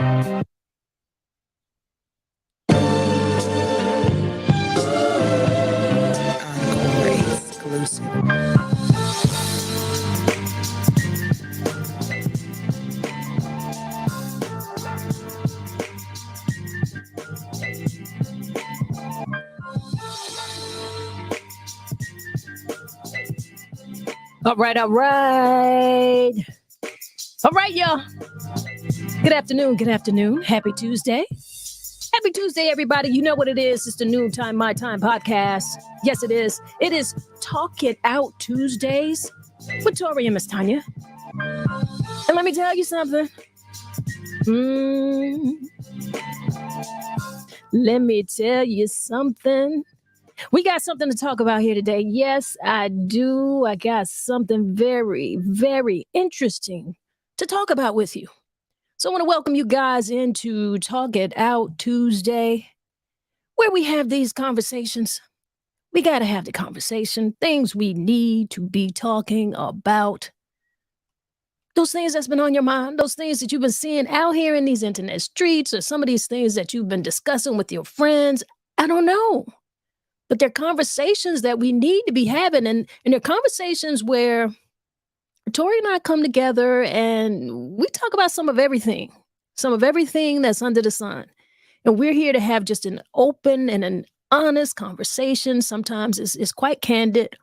Encore exclusive. All right, all right. All right, y'all. Good afternoon, good afternoon. Happy Tuesday. Happy Tuesday, everybody. You know what it is. It's the Noontime My Time podcast. Yes, it is. It is Talk It Out Tuesdays with Tori and Miss Tonya. And let me tell you something. Let me tell you something. We got something to talk about here today. Yes, I do. I got something very, very interesting to talk about with you. So I want to welcome you guys into Talk It Out Tuesday, where we have these conversations. We got to have the conversation, things we need to be talking about. Those things that's been on your mind, those things that you've been seeing out here in these internet streets, or some of these things that you've been discussing with your friends. I don't know. But they're conversations that we need to be having. And they're conversations where Tori and I come together and we talk about some of everything that's under the sun. And we're here to have just an open and an honest conversation. Sometimes it's quite candid.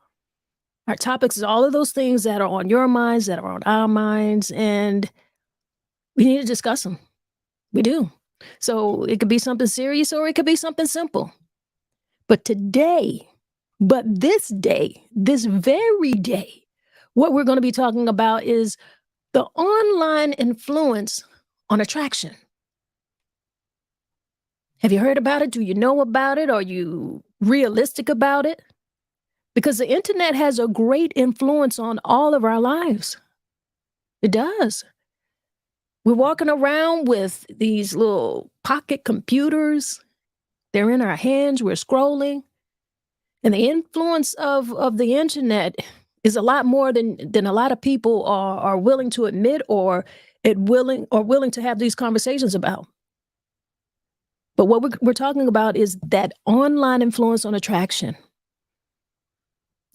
Our topics is all of those things that are on your minds, that are on our minds, and we need to discuss them. We do. So it could be something serious or it could be something simple. But today, this very day, what we're going to be talking about is the online influence on attraction. Have you heard about it? Do you know about it? Are you realistic about it? Because the internet has a great influence on all of our lives. It does. We're walking around with these little pocket computers. They're in our hands. We're scrolling. And the influence of the internet is a lot more than a lot of people are willing to admit or willing to have these conversations about. But what we're talking about is that online influence on attraction.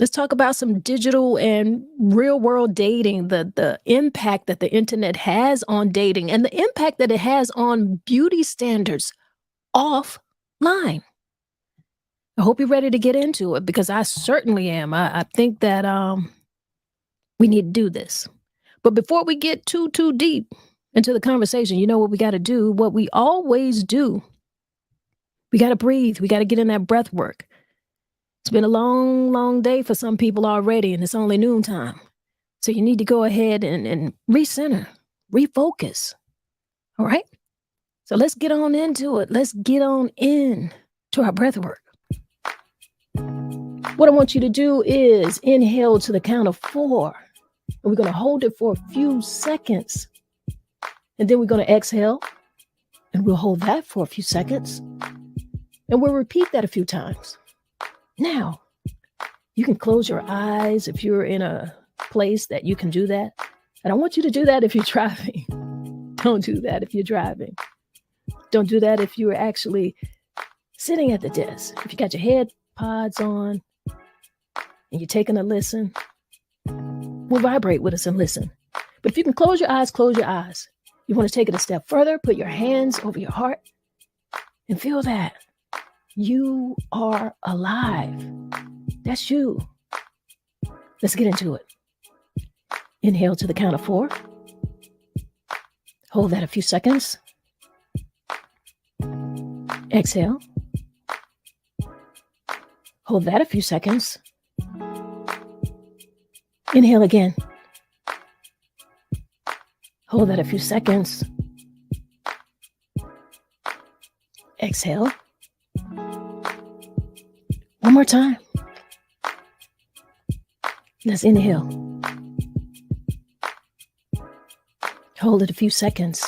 Let's talk about some digital and real world dating, the impact that the internet has on dating and the impact that it has on beauty standards offline. I hope you're ready to get into it because I certainly am. I think that we need to do this. But before we get too deep into the conversation, you know what we got to do? What we always do. We got to breathe. We got to get in that breath work. It's been a long, long day for some people already, and it's only noontime. So you need to go ahead and recenter, refocus. All right? So let's get on into it. Let's get on in to our breath work. What I want you to do is inhale to the count of 4. And we're going to hold it for a few seconds. And then we're going to exhale. And we'll hold that for a few seconds. And we'll repeat that a few times. Now, you can close your eyes if you're in a place that you can do that. I don't want you to do that if you're driving. Don't do that if you're driving. Don't do that if you're actually sitting at the desk. If you got your headpods on and you're taking a listen, we'll vibrate with us and listen. But if you can close your eyes, close your eyes. You want to take it a step further, put your hands over your heart and feel that. You are alive. That's you. Let's get into it. Inhale to the count of 4. Hold that a few seconds. Exhale. Hold that a few seconds. Inhale again. Hold that a few seconds. Exhale. One more time. Let's inhale. Hold it a few seconds.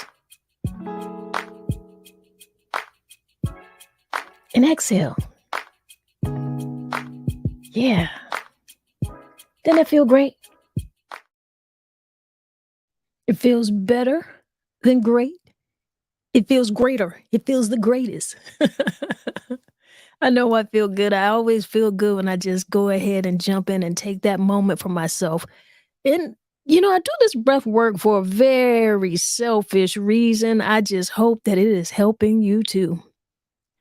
And exhale. Yeah. Doesn't that feel great? It feels better than great. It feels greater. It feels the greatest. I know I feel good. I always feel good when I just go ahead and jump in and take that moment for myself. And, I do this breath work for a very selfish reason. I just hope that it is helping you too.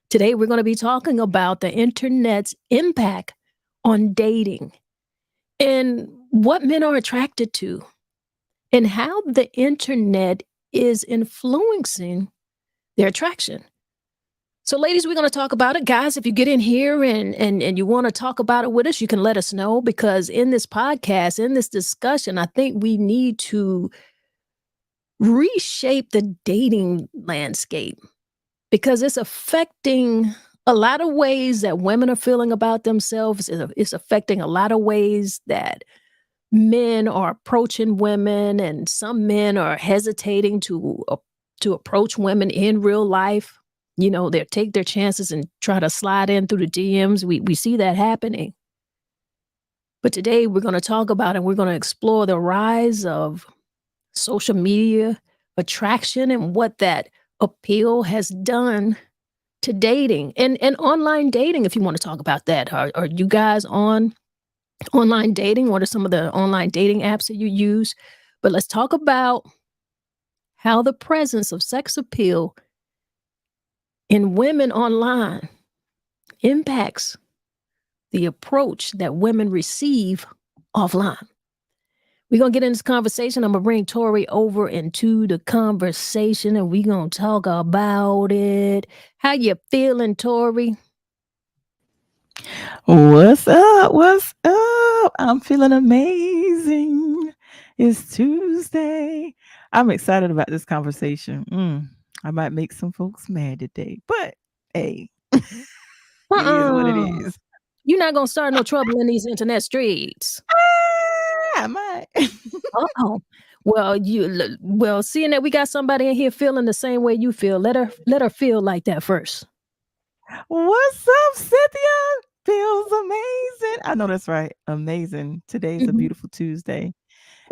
Today, we're going to be talking about the internet's impact on dating and what men are attracted to, and how the internet is influencing their attraction. So, ladies, we're going to talk about it. Guys, if you get in here and you want to talk about it with us, you can let us know, because in this podcast, in this discussion, I think we need to reshape the dating landscape, because it's affecting a lot of ways that women are feeling about themselves. It's affecting a lot of ways that men are approaching women, and some men are hesitating to approach women in real life. They take their chances and try to slide in through the DMs. We see that happening. But today we're going to talk about, and we're going to explore the rise of social media attraction and what that appeal has done to dating and online dating. If you want to talk about that, are you guys on online dating? What are some of the online dating apps that you use? But let's talk about how the presence of sex appeal in women online impacts the approach that women receive offline. We're going to get in this conversation. I'm going to bring Tori over into the conversation, and we're going to talk about it. How you feeling, Tori? What's up? What's up? I'm feeling amazing. It's Tuesday. I'm excited about this conversation. I might make some folks mad today, but hey, it is what it Uh-uh. is. You're not going to start no trouble in these internet streets. I might. Oh, well, seeing that we got somebody in here feeling the same way you feel, let her feel like that first. What's up, Cynthia? Feels amazing. I know that's right. Amazing. Today's a Mhm. beautiful Tuesday.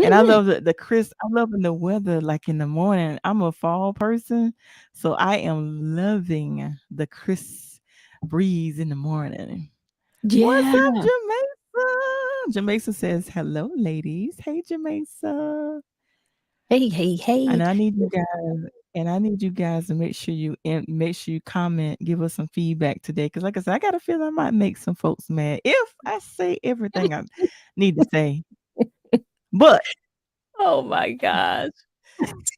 And I Mhm. love the crisp. I'm loving the weather like in the morning. I'm a fall person, so I am loving the crisp breeze in the morning. What's up, Yeah. Jamaica? Jamaica says, "Hello, ladies. Hey, Jamaica." Hey, hey, hey. And I need you guys and I need you guys to make sure you comment, give us some feedback today. Cause like I said, I got a feeling I might make some folks mad if I say everything I need to say. But Oh my gosh.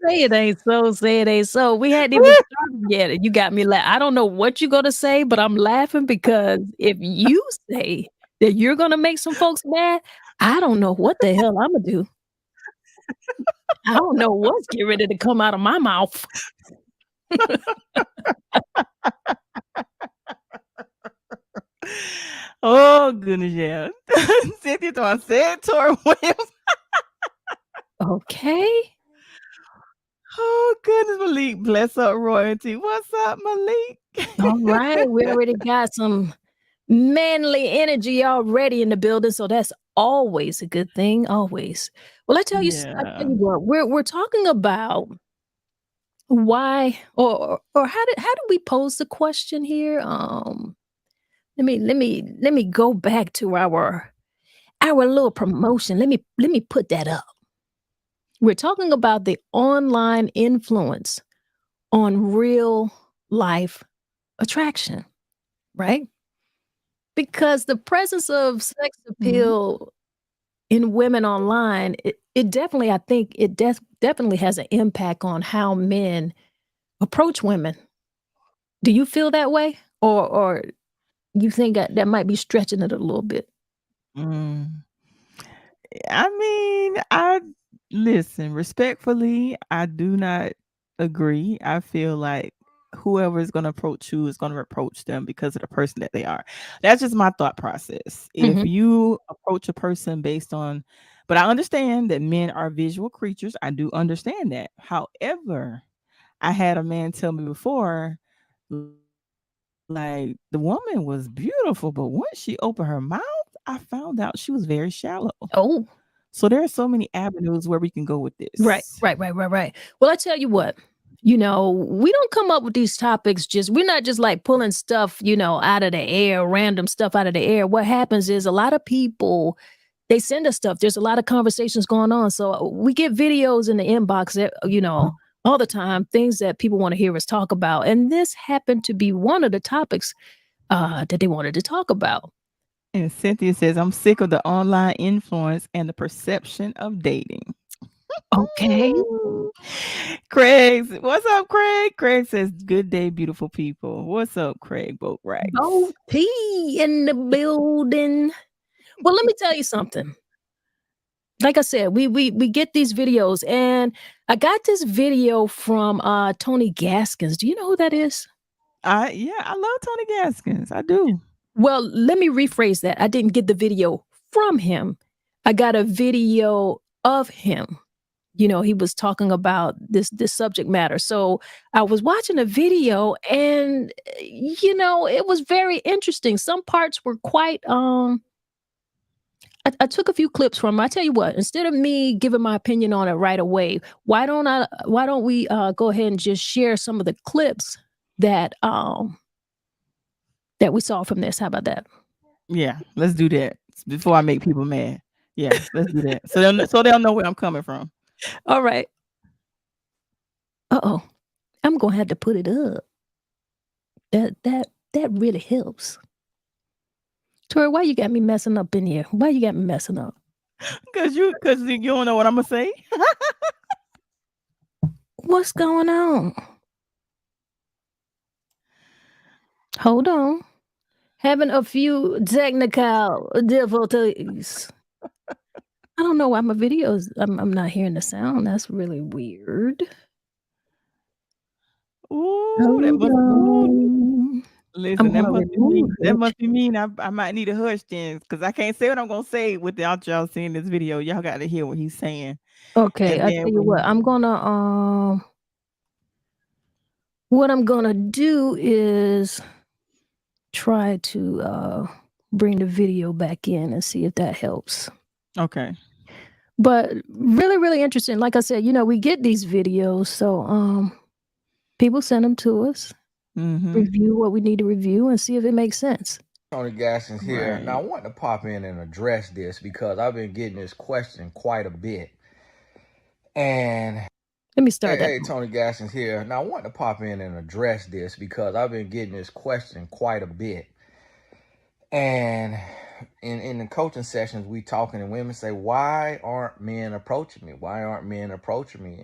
Say it ain't so, say it ain't so. We hadn't even started yet, and you got me I don't know what you're gonna say, but I'm laughing because if you say that you're gonna make some folks mad, I don't know what the hell Imma do. I don't know what's getting ready to come out of my mouth. oh goodness, yeah. Cynthia Thorne said Tori Williams. Okay. Oh goodness, Malik. Bless up royalty. What's up, Malik? All right. We already got some manly energy already in the building, so that's always a good thing, always. Well, I tell yeah. you what, we're talking about why, or how do we pose the question here? Let me go back to our little promotion. Let me put that up. We're talking about the online influence on real life attraction, right? Because the presence of sex Mhm. appeal in women online, it definitely, I think it definitely has an impact on how men approach women. Do you feel that way? Or you think that might be stretching it a little bit? Mm. I mean, I listen, respectfully, I do not agree. I feel like whoever is going to approach you is going to approach them because of the person that they are. That's just my thought process. If Mhm. you approach a person based on, but I understand that men are visual creatures. I do understand that. However, I had a man tell me before, like the woman was beautiful, but once she opened her mouth, I found out she was very shallow. Oh, So there are so many avenues where we can go with right, this. right, right, right, right. Well, I tell you what. We don't come up with these topics we're not just like pulling stuff, out of the air, random stuff out of the air. What happens is a lot of people, they send us stuff. There's a lot of conversations going on. So we get videos in the inbox that, all the time, things that people want to hear us talk about. And this happened to be one of the topics that they wanted to talk about. And Cynthia says, I'm sick of the online influence and the perception of dating. Okay. Craig, what's up, Craig? Craig says, good day, beautiful people. What's up, Craig? Boat Bo rights. T in the building. Well, let me tell you something. Like I said, we get these videos, and I got this video from Tony Gaskins. Do you know who that is? I love Tony Gaskins. I do. Well, let me rephrase that. I didn't get the video from him. I got a video of him. He was talking about this subject matter. So I was watching a video, and it was very interesting. Some parts were quite I took a few clips from him. I tell you what, instead of me giving my opinion on it right away, why don't we go ahead and just share some of the clips that we saw from this? How about that? Yeah, let's do that before I make people mad. Yeah, let's do that. So they'll know where I'm coming from. All right. Uh-oh. I'm gonna have to put it up. That really helps. Tori, why you got me messing up in here? Why you got me messing up? Cause you don't know what I'm gonna say. What's going on? Hold on. Having a few technical difficulties. I don't know why my videos, I'm not hearing the sound. That's really weird. Ooh, that Hold must on. I'm listen, that gonna must be remove mean. That it. must be mean. I might need a hush then, because I can't say what I'm gonna say without y'all seeing this video. Y'all got to hear what he's saying, Okay, and I then tell you what, when what I'm gonna do is try to bring the video back in and see if that helps. okay, But really, really interesting. Like I said, we get these videos, so people send them to us, review what we need to review, and see if it makes sense. Tony Gaskins here. Now, I right, want to pop in and address this because I've been getting this question quite a bit. And Let me start that. hey, Tony Gaskins here. Now, I want to pop in and address this because I've been getting this question quite a bit. And in the coaching sessions, we talking and women say, "Why aren't men approaching me? Why aren't men approaching me?"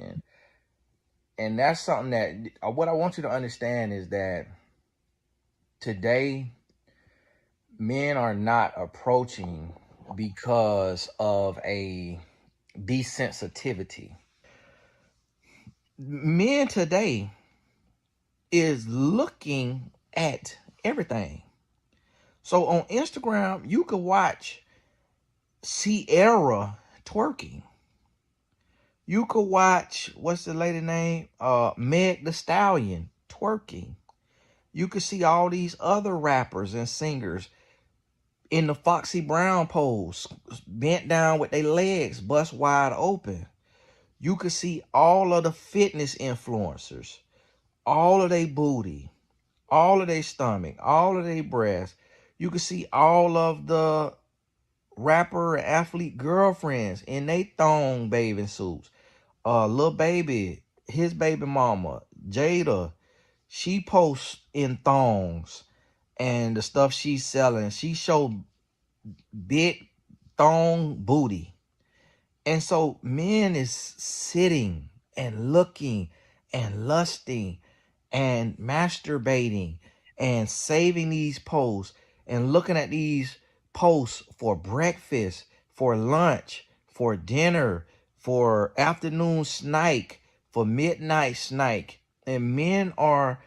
And that's something that what I want you to understand is that today men are not approaching because of a desensitivity. Men today is looking at everything. So on Instagram, you could watch Sierra twerking. You could watch, what's the lady name? Meg the Stallion twerking. You could see all these other rappers and singers in the Foxy Brown pose, bent down with their legs bust wide open. You could see all of the fitness influencers, all of their booty, all of their stomach, all of their breasts. You could see all of the rapper and athlete girlfriends in their thong bathing suits. Lil Baby, his baby mama, Jada, she posts in thongs and the stuff she's selling. She showed big thong booty. And so men is sitting and looking and lusting and masturbating and saving these posts and looking at these posts for breakfast, for lunch, for dinner, for afternoon snack, for midnight snack. And men are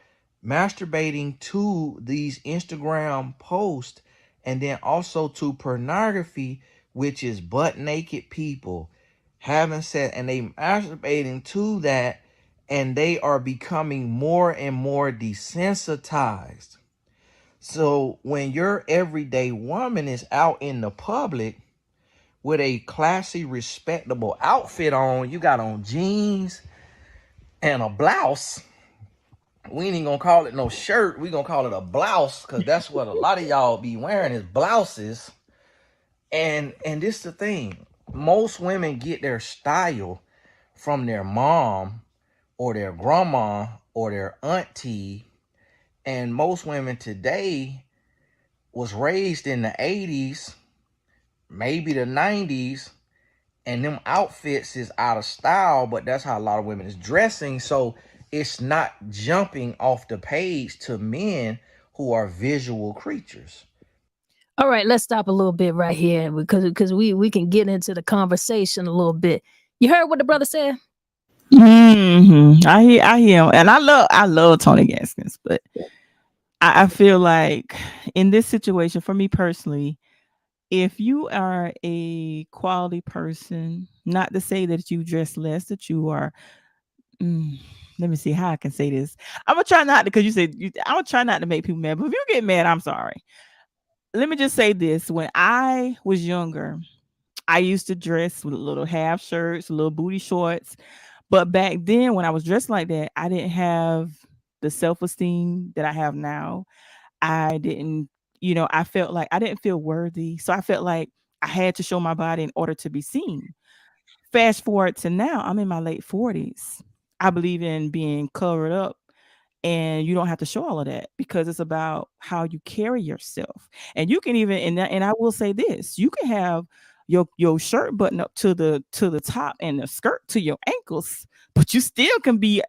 masturbating to these Instagram posts and then also to pornography, which is butt naked people having sex, and they masturbating to that, and they are becoming more and more desensitized. So when your everyday woman is out in the public with a classy, respectable outfit on, you got on jeans and a blouse. We ain't even gonna call it no shirt. We gonna call it a blouse because that's what a lot of y'all be wearing is blouses. And this the thing. Most women get their style from their mom or their grandma or their auntie. And most women today was raised in the 80s, maybe the 90s, and them outfits is out of style, but that's how a lot of women is dressing. So it's not jumping off the page to men who are visual creatures. All right, let's stop a little bit right here because we can get into the conversation a little bit. You heard what the brother said? I hear him, and I love Tony Gaskins, but I feel like in this situation, for me personally, if you are a quality person, not to say that you dress less, that you are. Mm, let me see how I can say this. I'm gonna try not to, because you said I'm gonna try not to make people mad. But if you get mad, I'm sorry. Let me just say this: when I was younger, I used to dress with little half shirts, little booty shorts. But back then, when I was dressed like that, I didn't have the self esteem that I have now. I didn't, I felt like I didn't feel worthy. So I felt like I had to show my body in order to be seen. Fast forward to now, I'm in my late 40s. I believe in being covered up, and you don't have to show all of that because it's about how you carry yourself. And you can even, and I will say this, you can have your shirt button up to the top and the skirt to your ankles, but you still can be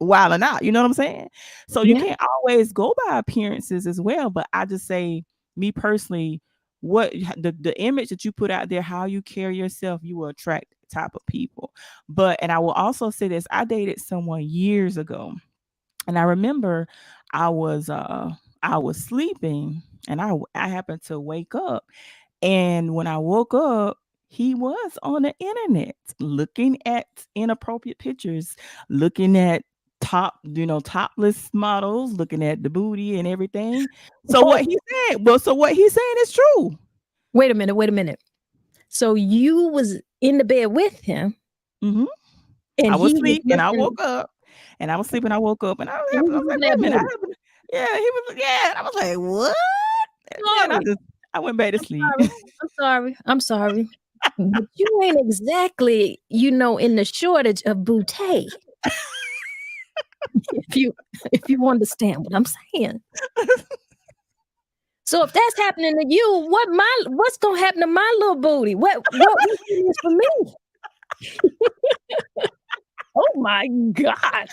wilding out. You know what I'm saying? So you Yeah. can't always go by appearances as well. But I just say, me personally, what the image that you put out there, how you carry yourself, you will attract type of people. But and I will also say this, I dated someone years ago, and I remember I was uh I was sleeping, and I happened to wake up, and when I woke up, he was on the internet looking at inappropriate pictures, looking at topless models, looking at the booty and everything. So Oh, what he's saying is true. wait a minute, wait a minute. So you was in the bed with him, Hmm. and I was he was asleep and I looking, woke up, and I was sleeping. I woke up and and he I was was like, looking wait at a minute. booty. Yeah, he was. Yeah, and I was like, what? And then Sorry, I went back to I'm sleep. sorry, I'm sorry, I'm sorry. But you ain't exactly, in the shortage of bouteille. If you if you understand what I'm saying. So if that's happening to you, what's gonna happen to my little booty? What is for me? Oh my God.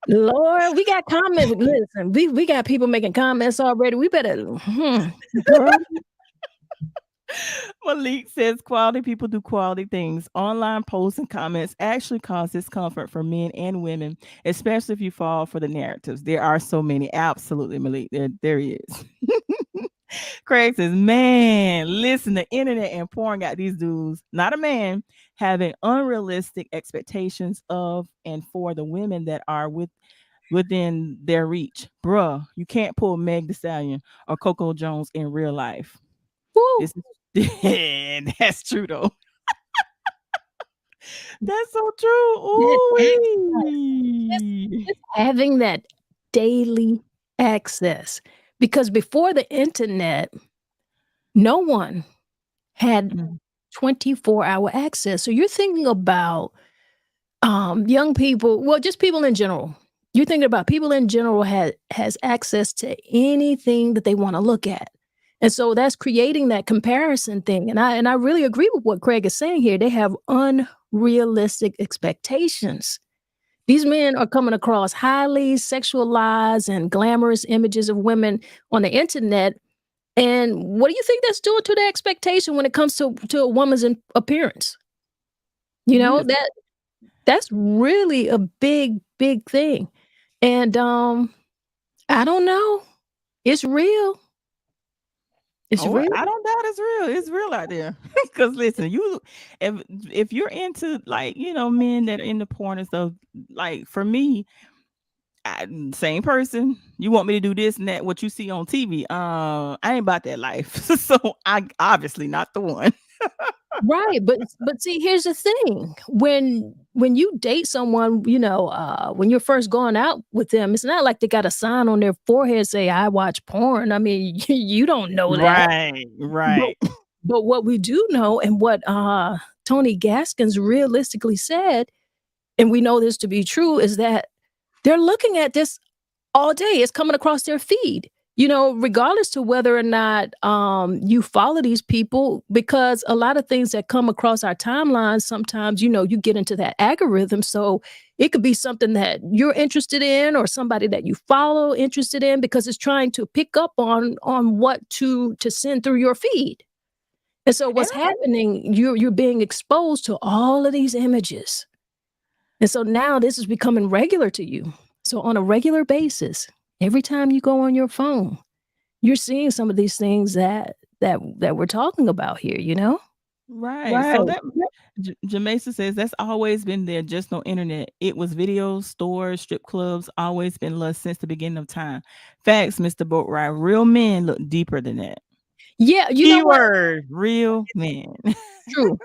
Lord, we got comments. Listen, we got people making comments already. We better, girl. Malik says quality people do quality things. Online posts and comments actually cause discomfort for men and women, especially if you fall for the narratives. There are so many. Absolutely, Malik. There is. Craig says, man, listen, the internet and porn got these dudes, not a man, having unrealistic expectations of and for the women that are within their reach. Bruh, you can't pull Meg Thee Stallion or Coco Jones in real life. Woo. This is that's true though. That's so true. That Ooh. access, just having that daily access. Because before the internet, no one had Mm. 24-hour access. So you're thinking about young people, well, just people in general. You're thinking about people in general has access to anything that they want to look at. And so that's creating that comparison thing. And I really agree with what Craig is saying here. They have unrealistic expectations. These men are coming across highly sexualized and glamorous images of women on the internet. And what do you think that's doing to the expectation when it comes to a woman's appearance? You know, Yes. that's really a big thing. And I don't know. It's real. It's Oh, real. I don't doubt it's real. It's real out there. Cause listen, if you're into, like, men that are into porn and stuff, like for me, same person. You want me to do this and that, what you see on TV. I ain't about that life. So I obviously not the one. Right. But see, here's the thing. When when you date someone, when you're first going out with them, it's not like they got a sign on their forehead say, "I watch porn." I mean, you don't know that. Right, But right. but what we do know, and what Tony Gaskins realistically said, and we know this to be true, is that they're looking at this all day. It's coming across their feed, regardless to whether or not you follow these people, because a lot of things that come across our timelines, sometimes, you get into that algorithm. So it could be something that you're interested in, or somebody that you follow interested in, because it's trying to pick up on what to send through your feed. And so And what's happening, you're being exposed to all of these images. And so now this is becoming regular to you. So on a regular basis, every time you go on your phone, you're seeing some of these things that we're talking about here. right. Right. So that Jamesa says that's always been there, just no internet. It was videos, stores, strip clubs, always been lust since the beginning of time. Facts, Mr. Boatwright. Real men look deeper than that. Yeah, you know what? Keyword, real men. True.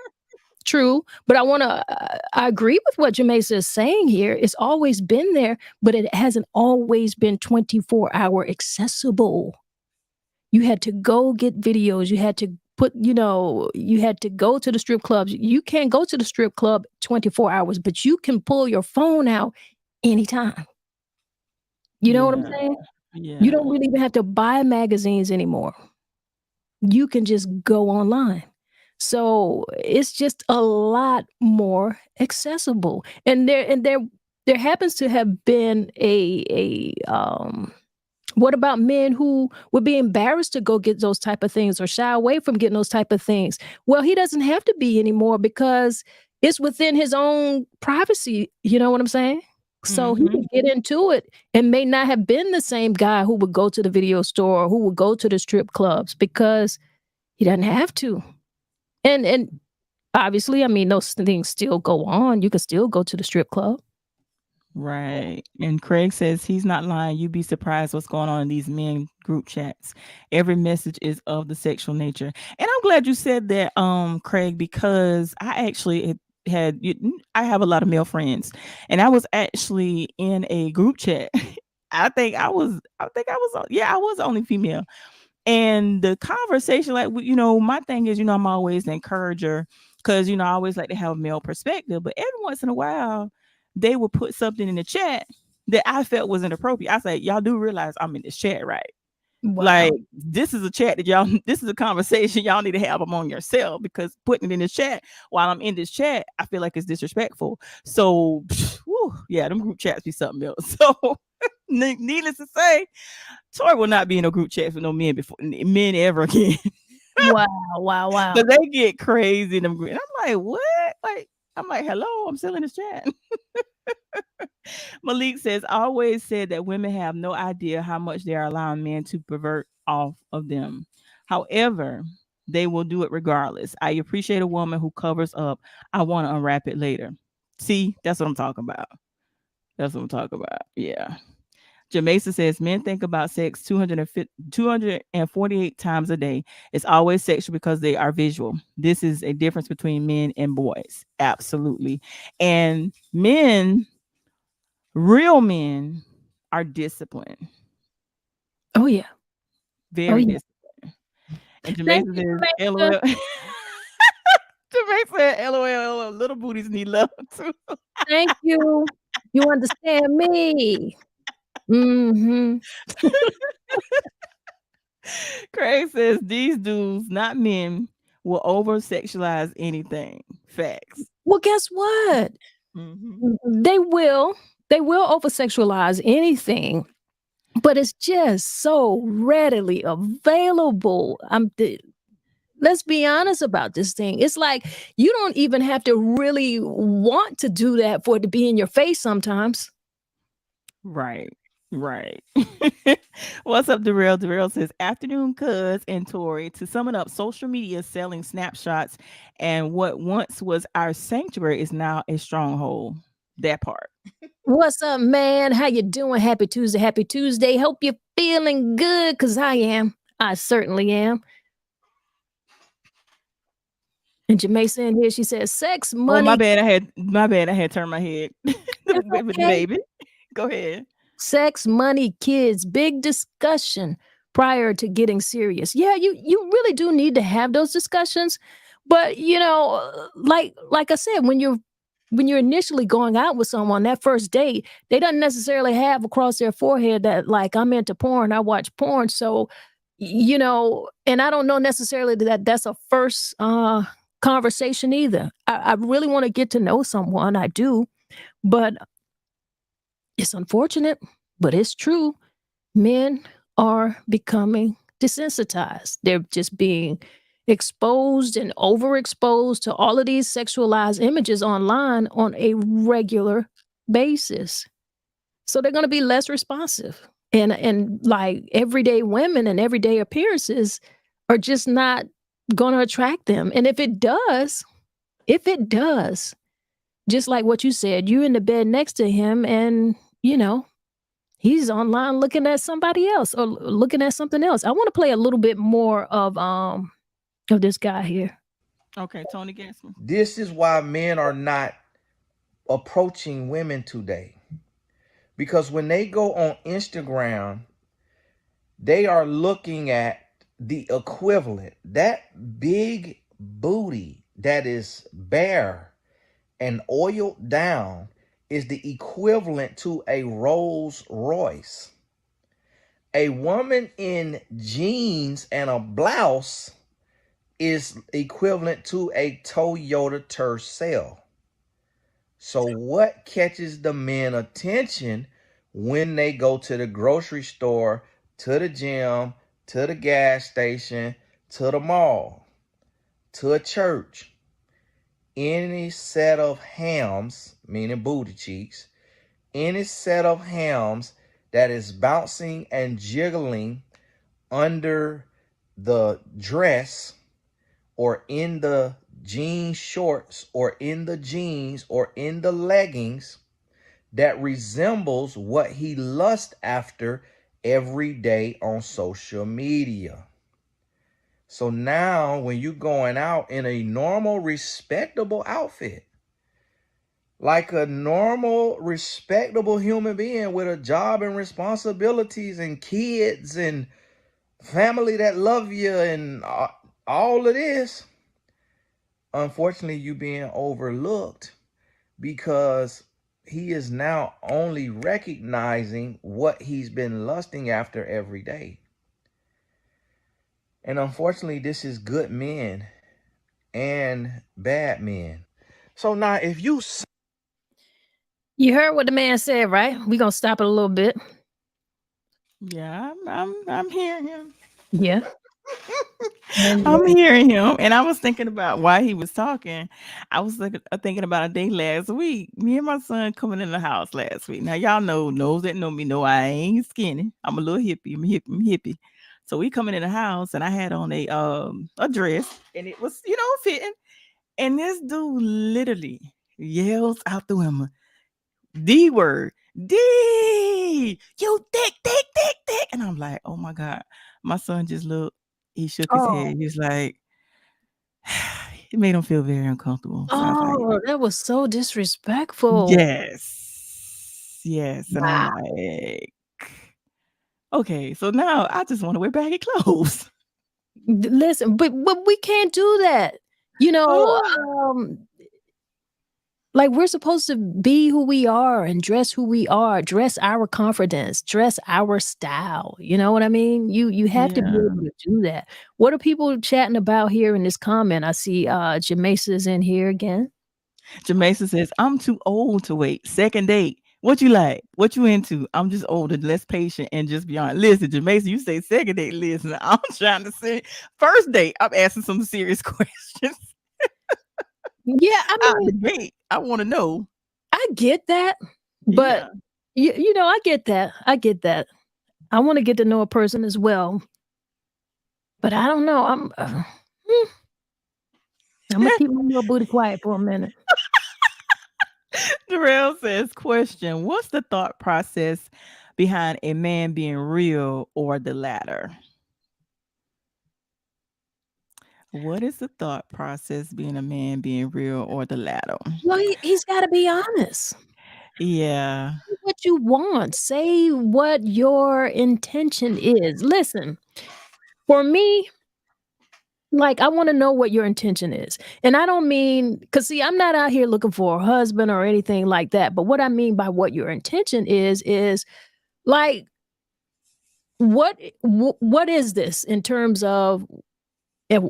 True. But I agree with what Jamesa is saying here. It's always been there, but it hasn't always been 24-hour accessible. You had to go get videos. You had to you had to go to the strip clubs. You can't go to the strip club 24 hours, but you can pull your phone out anytime. You know what I'm Yeah, saying? You yeah. don't really even have to buy magazines anymore. You can just go online. So it's just a lot more accessible. And there happens to have been a what about men who would be embarrassed to go get those type of things, or shy away from getting those type of things? Well, he doesn't have to be anymore, because it's within his own privacy. You know what I'm saying? So he Mhm. could get into it, and may not have been the same guy who would go to the video store, or who would go to the strip clubs, because he doesn't have to. And obviously, I mean, those things still go on. You could still go to the strip club. Right. And Craig says he's not lying. You'd be surprised what's going on in these men group chats. Every message is of the sexual nature. And I'm glad you said that, Craig, because I actually I have a lot of male friends, and I was actually in a group chat. I was the only female. And the conversation, like, my thing is, I'm always the encourager, because, I always like to have a male perspective. But every once in a while, they would put something in the chat that I felt was inappropriate. I say, y'all do realize I'm in this chat, right? Like, Wow. this is a chat that y'all, this is a conversation y'all need to have among yourself, because putting it in this chat while I'm in this chat, I feel like it's disrespectful. So, whew, yeah, them group chats be something else. So, needless to say, Tori will not be in a group chat with no men ever again. Wow. Wow. Wow. But they get crazy in them group. And I'm like, what? Like, I'm like, hello, I'm still in this chat. Malik says, I always said that women have no idea how much they are allowing men to pervert off of them. However, they will do it regardless. I appreciate a woman who covers up. I want to unwrap it later. See, that's what I'm talking about. That's what I'm talking about. Yeah. Jamesa says men think about sex 248 times a day. It's always sexual because they are visual. This is a difference between men and boys. Absolutely. And men, real men, are disciplined. Oh yeah. Oh Very yeah. disciplined. And Thank Jamesa you, says, Jamaica. LOL. Jamesa said, LOL, little booties need love too. Thank you. You understand me. Mm-hmm. Craig says, these dudes, not men, will over sexualize anything. Facts. Well, guess what? Hmm. They will. They will over sexualize anything, but it's just so readily available. Let's be honest about this thing. It's like you don't even have to really want to do that for it to be in your face sometimes. Right. Right. What's up, Darrell? Darrell says, afternoon, cuz and Tori. To sum it up, social media is selling snapshots, and what once was our sanctuary is now a stronghold. That part. What's up, man? How you doing? Happy Tuesday. Happy Tuesday. Hope you're feeling good, because I am. I certainly am. And Jamae saying here, she says, sex, Oh, money, my bad, I had turned my head it's with the okay. baby. Go ahead. Sex, money, kids, big discussion prior to getting serious. Yeah, you really do need to have those discussions. But like I said, when you're initially going out with someone, that first date, they don't necessarily have across their forehead that like I'm into porn, I watch porn. So, and I don't know necessarily that that's a first conversation either. I really want to get to know someone. I do, but it's unfortunate, but it's true. Men are becoming desensitized. They're just being exposed and overexposed to all of these sexualized images online on a regular basis. So they're going to be less responsive. And like everyday women and everyday appearances are just not going to attract them. And if it does, just like what you said, you in the bed next to him and, he's online looking at somebody else or looking at something else. I want to play a little bit more of this guy here. Okay, Tony Gassman. This is why men are not approaching women today. Because when they go on Instagram, they are looking at the equivalent. That big booty that is bare and oiled down is the equivalent to a Rolls Royce. A woman in jeans and a blouse is equivalent to a Toyota Tercel. So what catches the men attention when they go to the grocery store, to the gym, to the gas station, to the mall, to a church? Any set of hams, meaning booty cheeks, any set of hams that is bouncing and jiggling under the dress or in the jean shorts or in the jeans or in the leggings that resembles what he lusts after every day on social media. So now when you're going out in a normal, respectable outfit, like a normal, respectable human being with a job and responsibilities and kids and family that love you and all of this, unfortunately, you being overlooked because he is now only recognizing what he's been lusting after every day. And unfortunately, this is good men and bad men. So now, if you You heard what the man said, right? We're gonna stop it a little bit. Yeah, I'm hearing him. Yeah. And I'm hearing him, and I was thinking about why he was talking. I was thinking about a day last week. Me and my son coming in the house last week. Now y'all know, those that know me know I ain't skinny. I'm a little hippie. I'm hippie. So we coming in the house, and I had on a dress, and it was fitting. And this dude literally yells out the window, D word, D, you thick, thick, thick, thick. And I'm like, oh my God. My son just looked, he shook his oh, head. He's like, it made him feel very uncomfortable. So I was like, oh, that was so disrespectful. yes, yes. And I'm Wow. like, okay, so now I just want to wear baggy clothes. Listen, but we can't do that. You know, Oh, like we're supposed to be who we are and dress who we are, dress our confidence, dress our style. You know what I mean? You have to be yeah. able to do that. What are people chatting about here in this comment? I see Jamasa's in here again. Jamaica says, I'm too old to wait. Second date. What you like? What you into? I'm just older, less patient, and just beyond. Listen, Jamaica, you say second date. Listen, I'm trying to say first date. I'm asking some serious questions Yeah, I out mean, the gate. I want to know. I get that, but Yeah. I get that. I get that. I want to get to know a person as well, but I don't know. I'm gonna keep my little booty quiet for a minute. Darrell says, question, what's the thought process behind a man being real or the latter? What is the thought process being a man being real or the latter? Well, he's got to be honest. Yeah. Say what you want. Say what your intention is. Listen, for me, like, I want to know what your intention is. And I don't mean, because see, I'm not out here looking for a husband or anything like that. But what I mean by what your intention is like, what is this in terms of,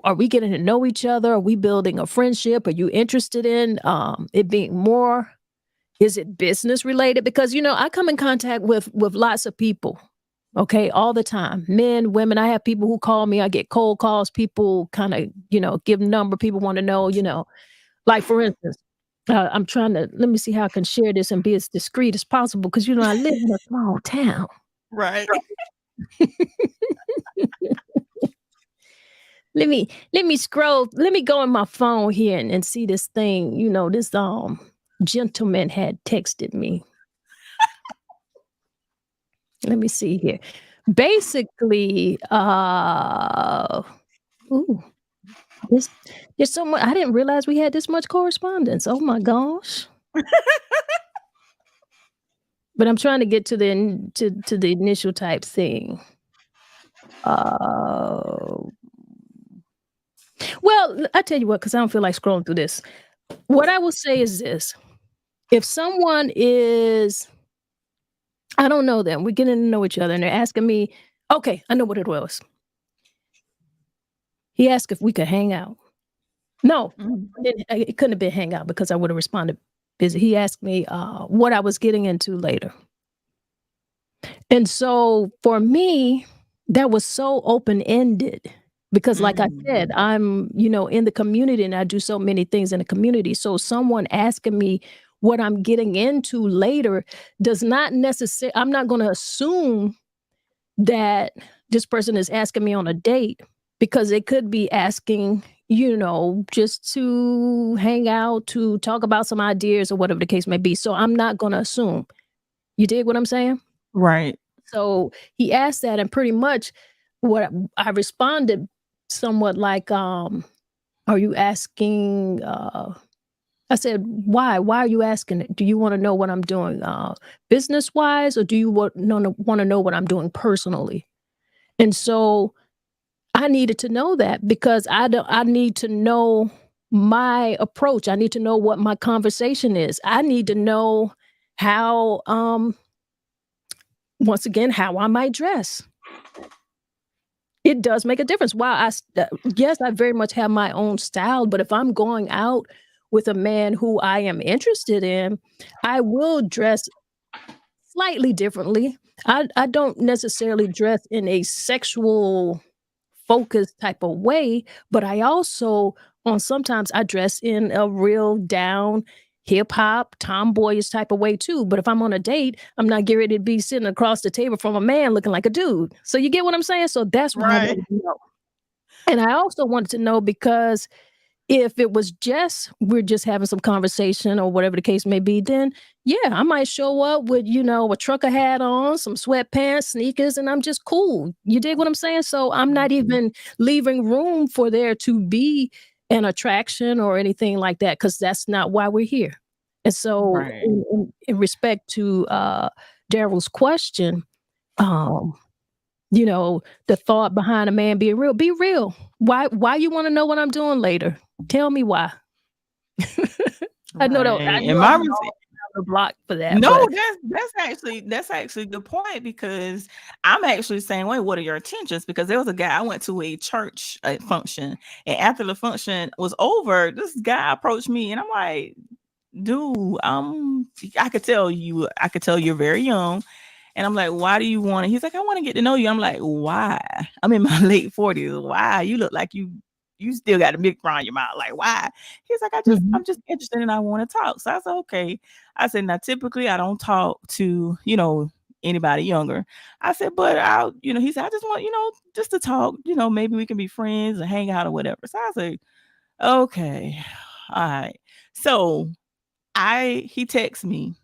are we getting to know each other? Are we building a friendship? Are you interested in it being more? Is it business related? Because I come in contact with lots of people, okay, all the time. Men, women. I have people who call me. I get cold calls. People kind of, give number. People want to know, like for instance, I'm trying to let me see how I can share this and be as discreet as possible because I live in a small town. Right. Let me scroll. Let me go in my phone here and see this thing. This gentleman had texted me. Let me see here. Basically, ooh, this there's so much. I didn't realize we had this much correspondence. Oh my gosh. But I'm trying to get to the initial type thing. Uh, well, I tell you what, because I don't feel like scrolling through this. What I will say is this: if someone is, I don't know them, we're getting to know each other, and they're asking me, okay, I know what it was. He asked if we could hang out. No, Mm. it couldn't have been hang out because I would have responded busy. He asked me what I was getting into later. And so for me, that was so open-ended because like I said, Mm. I'm, in the community and I do so many things in the community. So someone asking me what I'm getting into later does not necessarily, I'm not going to assume that this person is asking me on a date because they could be asking, just to hang out, to talk about some ideas or whatever the case may be. So I'm not going to assume. You dig what I'm saying? Right. So he asked that, and pretty much what I responded somewhat like, are you asking? I said, why? Why are you asking it? Do you want to know what I'm doing business wise, or do you want to know what I'm doing personally? And so I needed to know that because I need to know my approach. I need to know what my conversation is. I need to know how once again how I might dress. It does make a difference. While yes, I very much have my own style, but if I'm going out with a man who I am interested in, I will dress slightly differently. I don't necessarily dress in a sexual focused type of way, but I also on sometimes I dress in a real down hip hop tomboyish type of way too. But if I'm on a date, I'm not getting ready to be sitting across the table from a man looking like a dude. So you get what I'm saying? So that's why I Right. wanted to know. And I also wanted to know because if it was just we're just having some conversation or whatever the case may be, then yeah, I might show up with, a trucker hat on, some sweatpants, sneakers, and I'm just cool. You dig what I'm saying? So I'm not Mhm. even leaving room for there to be an attraction or anything like that, because that's not why we're here. And so Right. in respect to Daryl's question, um, the thought behind a man being real, be real. Why you want to know what I'm doing later? Tell me why. I know though. I Right. know And I'm my all down the block for that, no, but that's actually the point because I'm actually saying, wait, what are your intentions? Because there was a guy I went to a church function, and after the function was over, this guy approached me, and I'm like, dude, I could tell you're very young. And I'm like, why do you want it? He's like, I want to get to know you. I'm like, why? I'm in my late 40s. Why? You look like you still got a big frown in your mouth. Like, why? He's like, mhm, I'm just interested and I want to talk. So I said, okay. I said, now typically I don't talk to, anybody younger. I said, but he said, I just want, just to talk, maybe we can be friends and hang out or whatever. So I said, okay. All right. So he texts me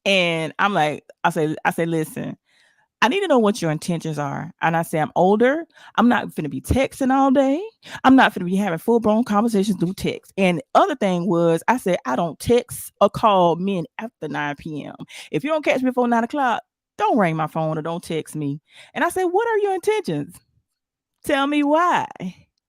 and I say, listen, I need to know what your intentions are. And I say, I'm older. I'm not finna be texting all day. I'm not finna be having full blown conversations through text. And other thing was, I said, I don't text or call men after 9 p.m. If you don't catch me before 9 o'clock, don't ring my phone or don't text me. And I said, what are your intentions? Tell me why.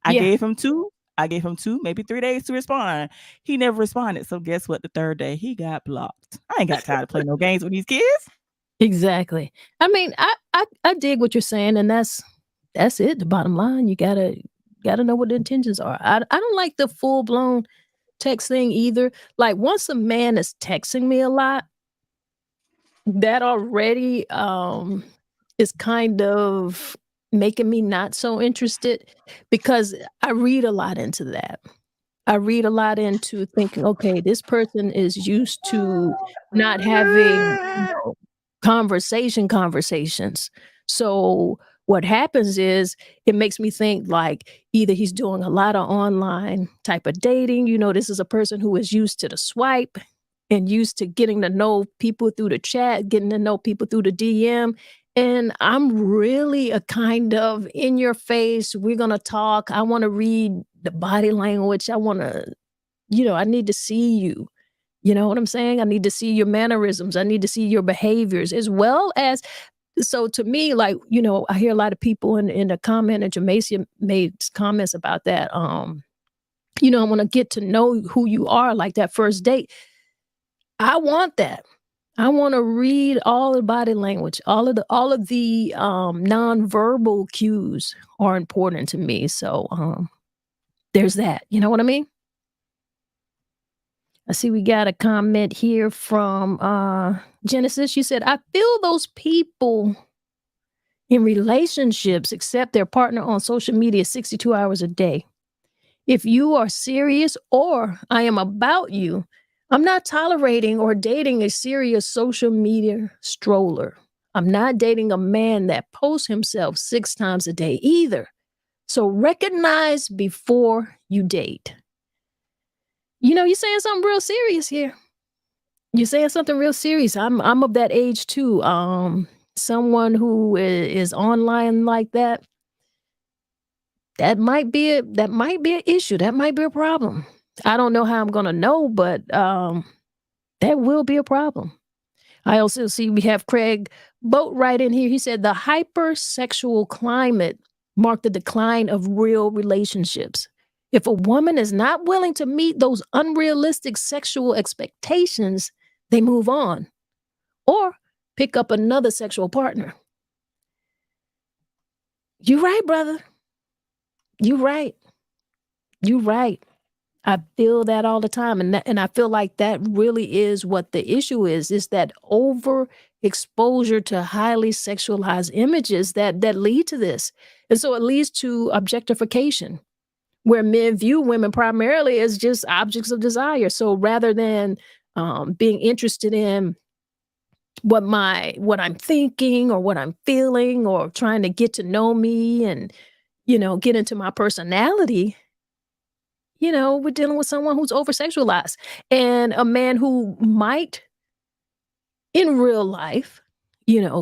I Yeah, gave him two. I gave him 2, maybe 3 days to respond. He never responded. So guess what? The third day, he got blocked. I ain't got time to play no games with these kids. exactly. I mean, I dig what you're saying, and that's it. The bottom line, you gotta know what the intentions are. I don't like the full blown text thing either. Like once a man is texting me a lot, that already is kind of making me not so interested because I read a lot into that. I read a lot into thinking, okay, this person is used to not having, conversations. So what happens is it makes me think like either he's doing a lot of online type of dating. This is a person who is used to the swipe and used to getting to know people through the chat, getting to know people through the DM. And I'm really a kind of in your face, we're going to talk. I want to read the body language. I want to, I need to see you. You know what I'm saying? I need to see your mannerisms. I need to see your behaviors as well as. So to me, like, I hear a lot of people in the comment, and Jamacia made comments about that. I want to get to know who you are, like that first date. I want that. I want to read all the body language, all of the nonverbal cues are important to me. So there's that. You know what I mean? I see we got a comment here from Genesis. She said, I feel those people in relationships accept their partner on social media 62 hours a day. If you are serious or I am about you, I'm not tolerating or dating a serious social media stroller. I'm not dating a man that posts himself 6 times a day either. So recognize before you date. You're saying something real serious here. You're saying something real serious. I'm of that age too. Someone who is online like that, that might be an issue. That might be a problem. I don't know how I'm gonna know, but that will be a problem. I also see we have Craig Boat right in here. He said the hypersexual climate marked the decline of real relationships. If a woman is not willing to meet those unrealistic sexual expectations, they move on or pick up another sexual partner. You right, brother. You right. You right. I feel that all the time. And I feel like that really is what the issue is that overexposure to highly sexualized images that lead to this. And so it leads to objectification, where men view women primarily as just objects of desire. So rather than being interested in what I'm thinking or what I'm feeling or trying to get to know me and, get into my personality, we're dealing with someone who's over sexualized and a man who might in real life,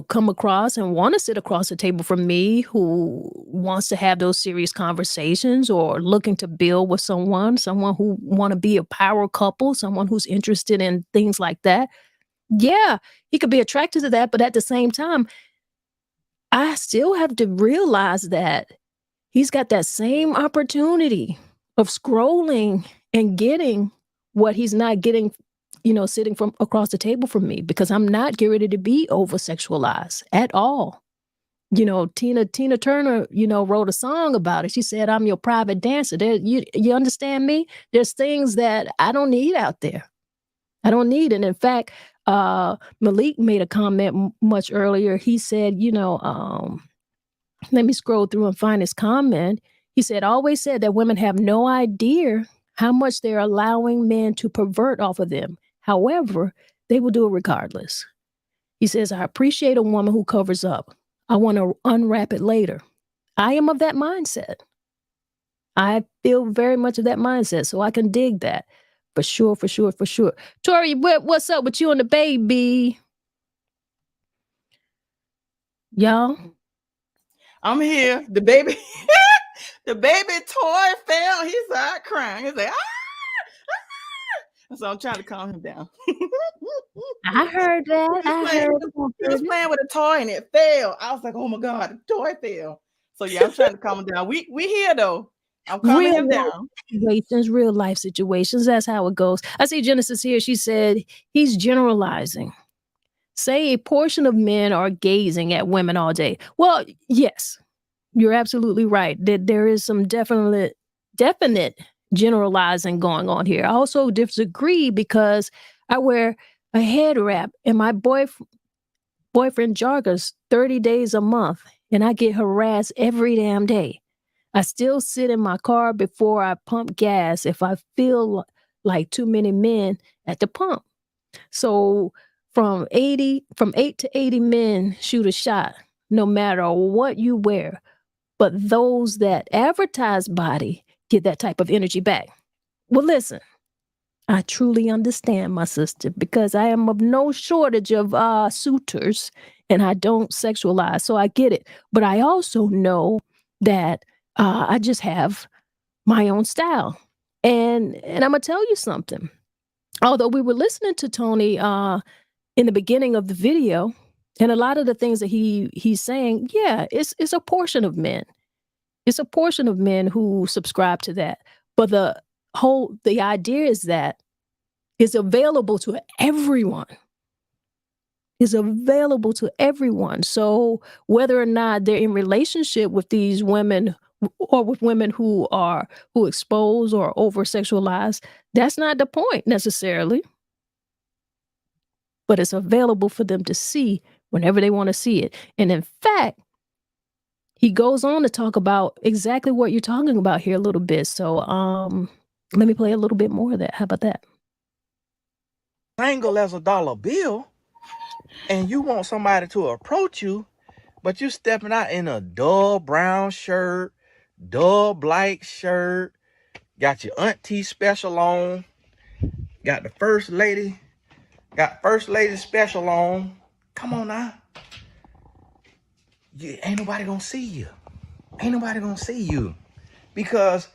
come across and want to sit across the table from me, who wants to have those serious conversations or looking to build with someone who want to be a power couple, someone who's interested in things like that. Yeah, he could be attracted to that, but at the same time, I still have to realize that he's got that same opportunity of scrolling and getting what he's not getting, sitting from across the table from me, because I'm not getting ready to be over sexualized at all. Tina Turner, wrote a song about it. She said, I'm your private dancer. You understand me? There's things that I don't need out there. I don't need. And in fact, Malik made a comment much earlier. He said, let me scroll through and find his comment. He said, always said that women have no idea how much they're allowing men to pervert off of them. However, they will do it regardless. He says, I appreciate a woman who covers up. I want to unwrap it later. I am of that mindset. I feel very much of that mindset, so I can dig that. For sure, for sure, for sure. Tori, what's up with you and the baby? Y'all, I'm here. The baby, the baby toy fell. He started crying. He's like, ah! So I'm trying to calm him down. I heard that. He was I playing. heard He was it. playing with a toy and it fell. I was like, oh my god, the toy fell. So yeah, I'm trying to calm him down. We here though. I'm calming Real him life down. situations, real life situations. That's how it goes. I see Genesis here. She said he's generalizing. Say a portion of men are gazing at women all day. Well, yes, you're absolutely right. That there is some definite generalizing going on here. I also disagree because I wear a head wrap and my boyfriend joggers 30 days a month and I get harassed every damn day. I still sit in my car before I pump gas if I feel like too many men at the pump. So from 8 to 80 men shoot a shot no matter what you wear. But those that advertise body get that type of energy back. Well, listen, I truly understand, my sister, because I am of no shortage of suitors and I don't sexualize. So I get it. But I also know that I just have my own style. And I'm going to tell you something. Although we were listening to Tony in the beginning of the video, and a lot of the things that he's saying, yeah, it's a portion of men. It's a portion of men who subscribe to that. But the idea is that it's available to everyone. Is available to everyone. So whether or not they're in relationship with these women or with women who expose or over sexualize, that's not the point necessarily. But it's available for them to see whenever they want to see it. And in fact, he goes on to talk about exactly what you're talking about here a little bit. So let me play a little bit more of that. How about that? Single as a dollar bill, and you want somebody to approach you, but you stepping out in a dull brown shirt, dull black shirt, got your auntie special on, got the first lady special on. Come on now. Ain't nobody gonna see you. Ain't nobody gonna see you. Because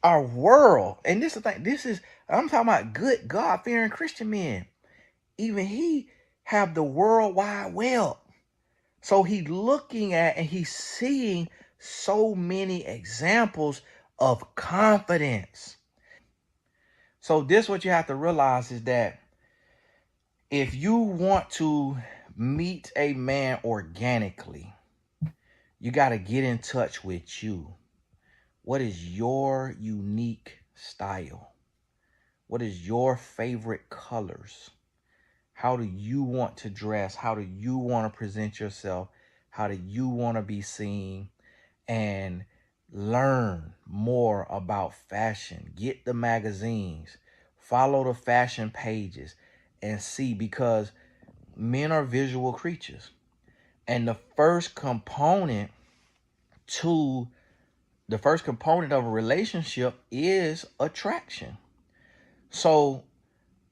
our world, and this is the thing, I'm talking about good God-fearing Christian men. Even he have the world wide web. So he's looking at and he's seeing so many examples of confidence. So this what you have to realize is that if you want to meet a man organically, you got to get in touch with you. What is your unique style? What is your favorite colors? How do you want to dress? How do you want to present yourself? How do you want to be seen? And learn more about fashion. Get the magazines, follow the fashion pages, and see, because men are visual creatures. And to the first component of a relationship is attraction. So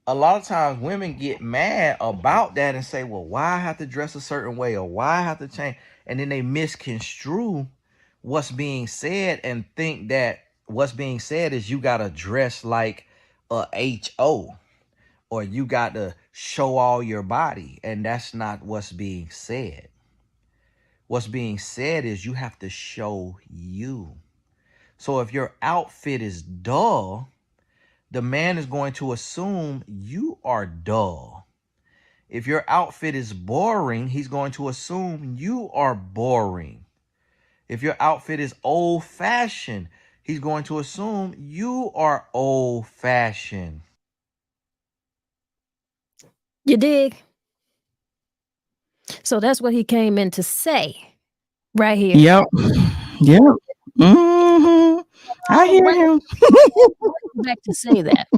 a lot of times women get mad about that and say, well, why I have to dress a certain way, or why I have to change? And then they misconstrue what's being said and think that what's being said is you got to dress like a HO, or you got to show all your body. And that's not what's being said. What's being said is you have to show you. So if your outfit is dull, the man is going to assume you are dull. If your outfit is boring, he's going to assume you are boring. If your outfit is old fashioned, he's going to assume you are old fashioned. You dig? So that's what he came in to say right here. Yep. Yep. Mm-hmm. I hear Right him. back to say that.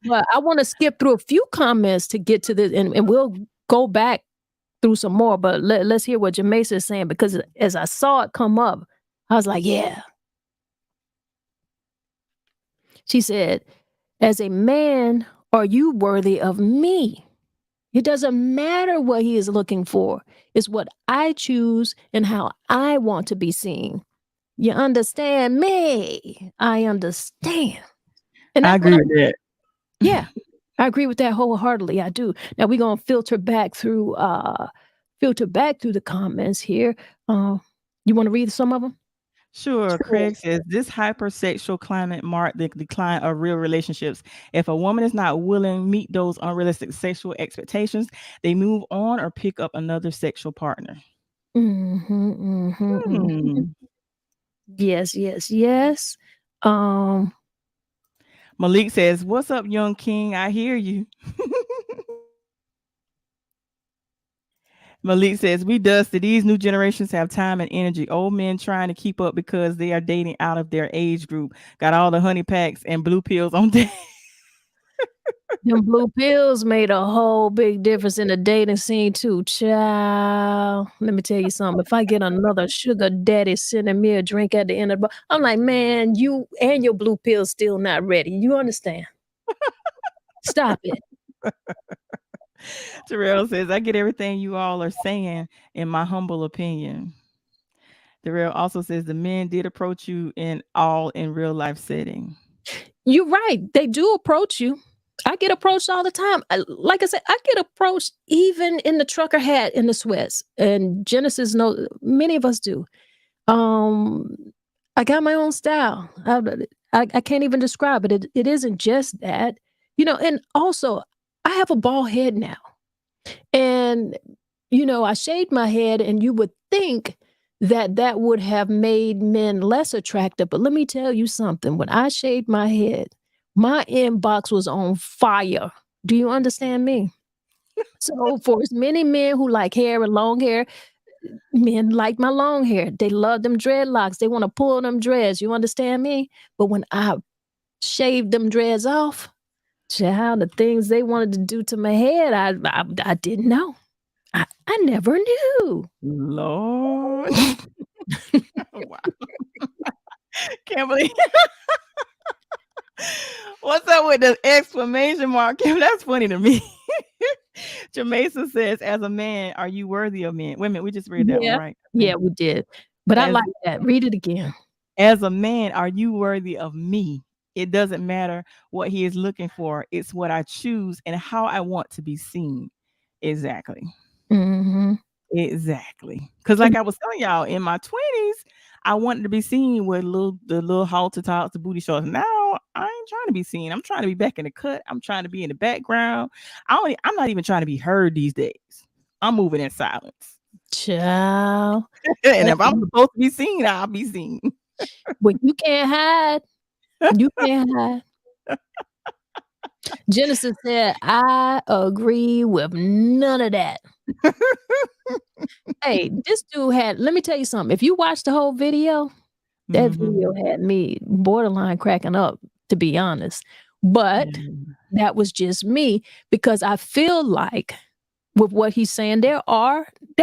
But I want to skip through a few comments to get to this, and we'll go back through some more. But let's hear what Jamesa is saying, because as I saw it come up, I was like, yeah. She said, as a man, are you worthy of me? It doesn't matter what he is looking for. It's what I choose and how I want to be seen. You understand me? I understand. And I that's what agree with that. yeah, I agree with that wholeheartedly. I do. Now we're gonna filter back through the comments here. Uh, you want to read some of them? Sure. Sure. Craig says this hypersexual climate marked the decline of real relationships. If a woman is not willing to meet those unrealistic sexual expectations, they move on or pick up another sexual partner. Mm-hmm. Hmm. Yes, yes, yes. Um, Malik says, "What's up, young king? I hear you." Malik says, "We dusted. These new generations have time and energy. Old men trying to keep up because they are dating out of their age group. Got all the honey packs and blue pills on deck." them blue pills made a whole big difference in the dating scene too, child. Let me tell you something. If I get another sugar daddy sending me a drink at the end of the bar, I'm like, man, you and your blue pills still not ready. You understand? Stop it. Terrell says, "I get everything you all are saying in my humble opinion." Terrell also says, "The men did approach you in real life setting." You're right. They do approach you. I get approached all the time. Like I said, I get approached even in the trucker hat and the sweats. And Genesis know many of us do. Um, I got my own style. I can't even describe it. It isn't just that, and also I have a bald head now. And, I shaved my head, and you would think that that would have made men less attractive. But let me tell you something. When I shaved my head, my inbox was on fire. Do you understand me? So, for as many men who like hair and long hair, men like my long hair. They love them dreadlocks. They want to pull them dreads. You understand me? But when I shaved them dreads off, child, the things they wanted to do to my head, I didn't know. I never knew. Lord. Wow. Can't believe. What's up with the exclamation mark? That's funny to me. Jamesa says, "As a man, are you worthy of men?" Wait a minute, we just read that one, Yeah. right? Okay. Yeah, we did. But I As like that. Read it again. as a man, are you worthy of me? It doesn't matter what he is looking for. It's what I choose and how I want to be seen. Exactly. Mhm. Exactly. Because And like I was telling y'all, in my 20s, I wanted to be seen with the little halter tops, the booty shorts. Now I ain't trying to be seen. I'm trying to be back in the cut. I'm trying to be in the background. I'm not even trying to be heard these days. I'm moving in silence. child. And if I'm And supposed to be seen, I'll be seen. what you can't hide, you can't hide. Genesis said, I agree with none of that. Hey, this dude let me tell you something. If you watch the whole video, that Mhm. video had me borderline cracking up, to be honest. But Yeah. that was just me because I feel like with what he's saying, there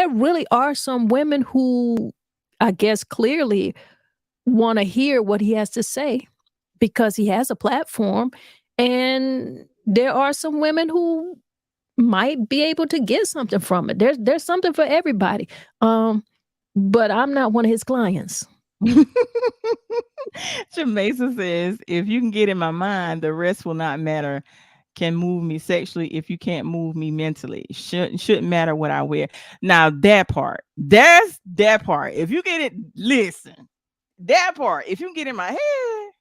really are some women who I guess clearly want to hear what he has to say because he has a platform. And there are some women who might be able to get something from it. There's something for everybody. Um, but I'm not one of his clients. Jamesa says, "If you can get in my mind, the rest will not matter. Can move me sexually if you can't move me mentally. Shouldn't matter what I wear." Now that part, that's that part. If you get it, listen, that part. If you can get in my head,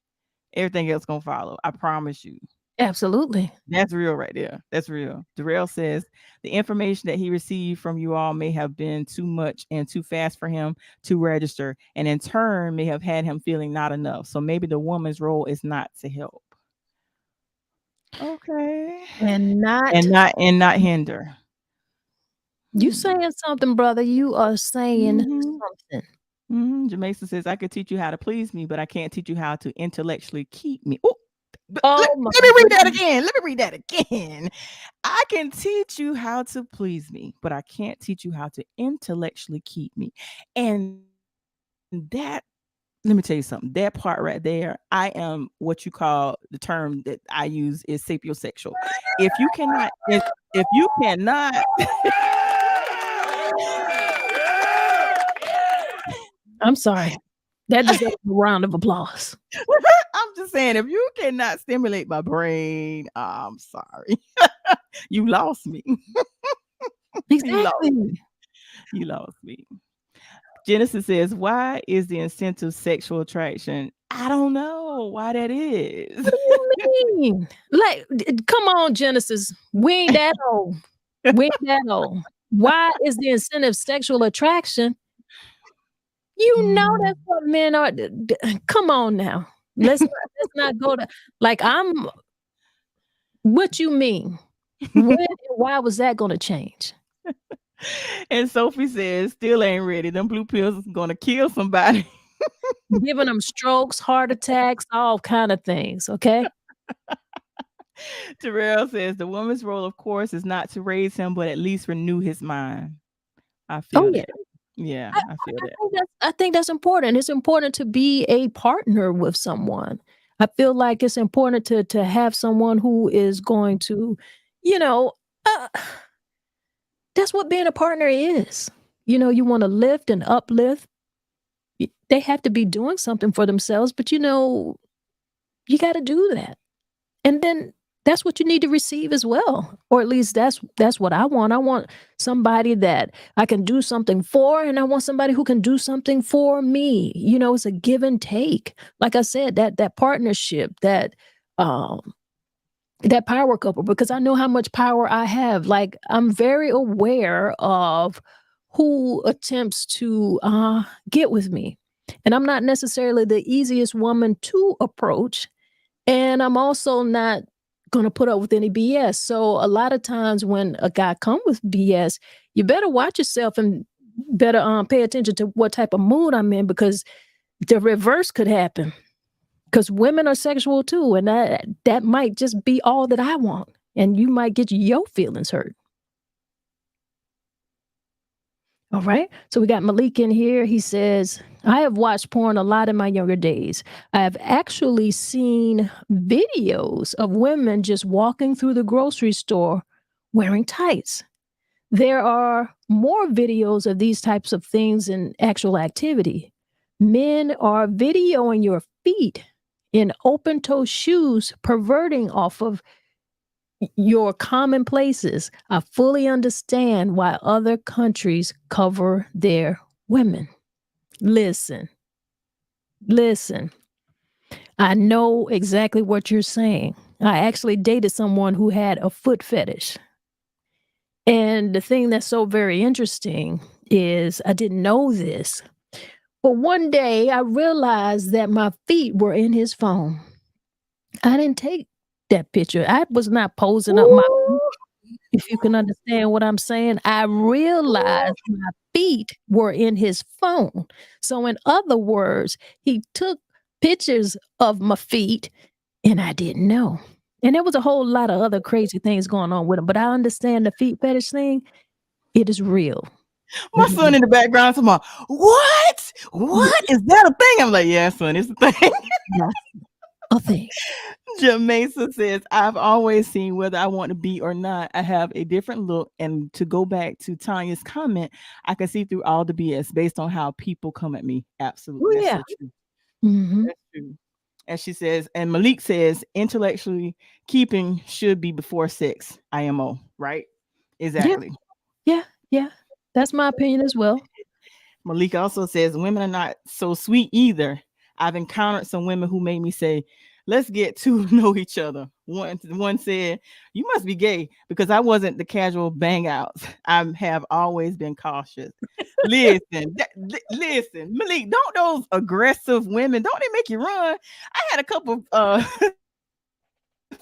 everything else gonna follow. I promise you. Absolutely. That's real right there. That's real. Darrell says the information that he received from you all may have been too much and too fast for him to register, and in turn may have had him feeling not enough. So maybe the woman's role is not to help. Okay. And not And not hinder. you Hmm. saying something, brother. You are saying Mm-hmm. something. Mm-hmm. Jamaica says, "I could teach you how to please me, but I can't teach you how to intellectually keep me." Oh, Oh my let me read that goodness. again. Let me read that again. "I can teach you how to please me, but I can't teach you how to intellectually keep me." And that, let me tell you something. That part right there, I am what you call, the term that I use is sapiosexual. If you cannot if you cannot I'm sorry. That deserves a round of applause. I'm just saying, if you cannot stimulate my brain, I'm sorry. You lost me. You lost Exactly. you lost me. Genesis says, "Why is the incentive sexual attraction?" I don't know why that is. What do you mean? Like, come on, Genesis. We ain't that old. We ain't that old. Why is the incentive sexual attraction? You know Mm. that's what men are. Come on now. Let's not go to like I'm. What you mean? When and why was that going to change? And Sophie says, "Still ain't ready. Them blue pills is gonna kill somebody." Giving them strokes, heart attacks, all kind of things. Okay. Terrell says, "The woman's role, of course, is not to raise him, but at least renew his mind." I Oh feel yeah. that. Yeah, I feel that. I think that's important. It's important to be a partner with someone. I feel like it's important to have someone who is going to, you know, uh, that's what being a partner is. You want to lift and uplift. They have to be doing something for themselves, but you got to do that. And then that's what you need to receive as well. Or at least that's what I want. I want somebody that I can do something for, and I want somebody who can do something for me. It's a give and take. Like I said, that partnership, um that power couple, because I know how much power I have. Like, I'm very aware of who attempts to get with me. And I'm not necessarily the easiest woman to approach, and I'm also not going to put up with any BS. So a lot of times when a guy come with BS, you better watch yourself and better pay attention to what type of mood I'm in, because the reverse could happen. Because women are sexual too, and that might just be all that I want, and you might get your feelings hurt. All right. So we got Malik in here. He says, I have watched porn a lot in my younger days. I have actually seen videos of women just walking through the grocery store wearing tights. There are more videos of these types of things in actual activity. Men are videoing your feet in open toe shoes, perverting off of your commonplaces. I fully understand why other countries cover their women. Listen, listen. I know exactly what you're saying. I actually dated someone who had a foot fetish. And the thing that's so very interesting is I didn't know this. But one day I realized that my feet were in his phone. I didn't take that picture. I was not posing up my feet. Ooh, If you can understand what I'm saying, I realized my feet were in his phone. So, in other words, he took pictures of my feet and I didn't know. And there was a whole lot of other crazy things going on with him. But I understand the feet fetish thing. It is real. my It is son in the background talking about, "What? What? Is that a thing?" I'm like, "Yeah, son, it's a thing." not a thing. Jamesa says, "I've always seen whether I want to be or not. I have a different look." And to go back to Tanya's comment, I can see through all the BS based on how people come at me. Oh, Absolutely. That's yeah. so true. Hmm. That's true. And she says, and Malik says, intellectually keeping should be before sex. IMO, right? Yeah. Exactly. Yeah. Yeah. That's my opinion as well. Malik also says women are not so sweet either. I've encountered some women who made me say, "Let's get to know each other." One said, "You must be gay," because I wasn't the casual bang outs. I have always been cautious. Listen, Malik, don't those aggressive women, don't they make you run? I had a couple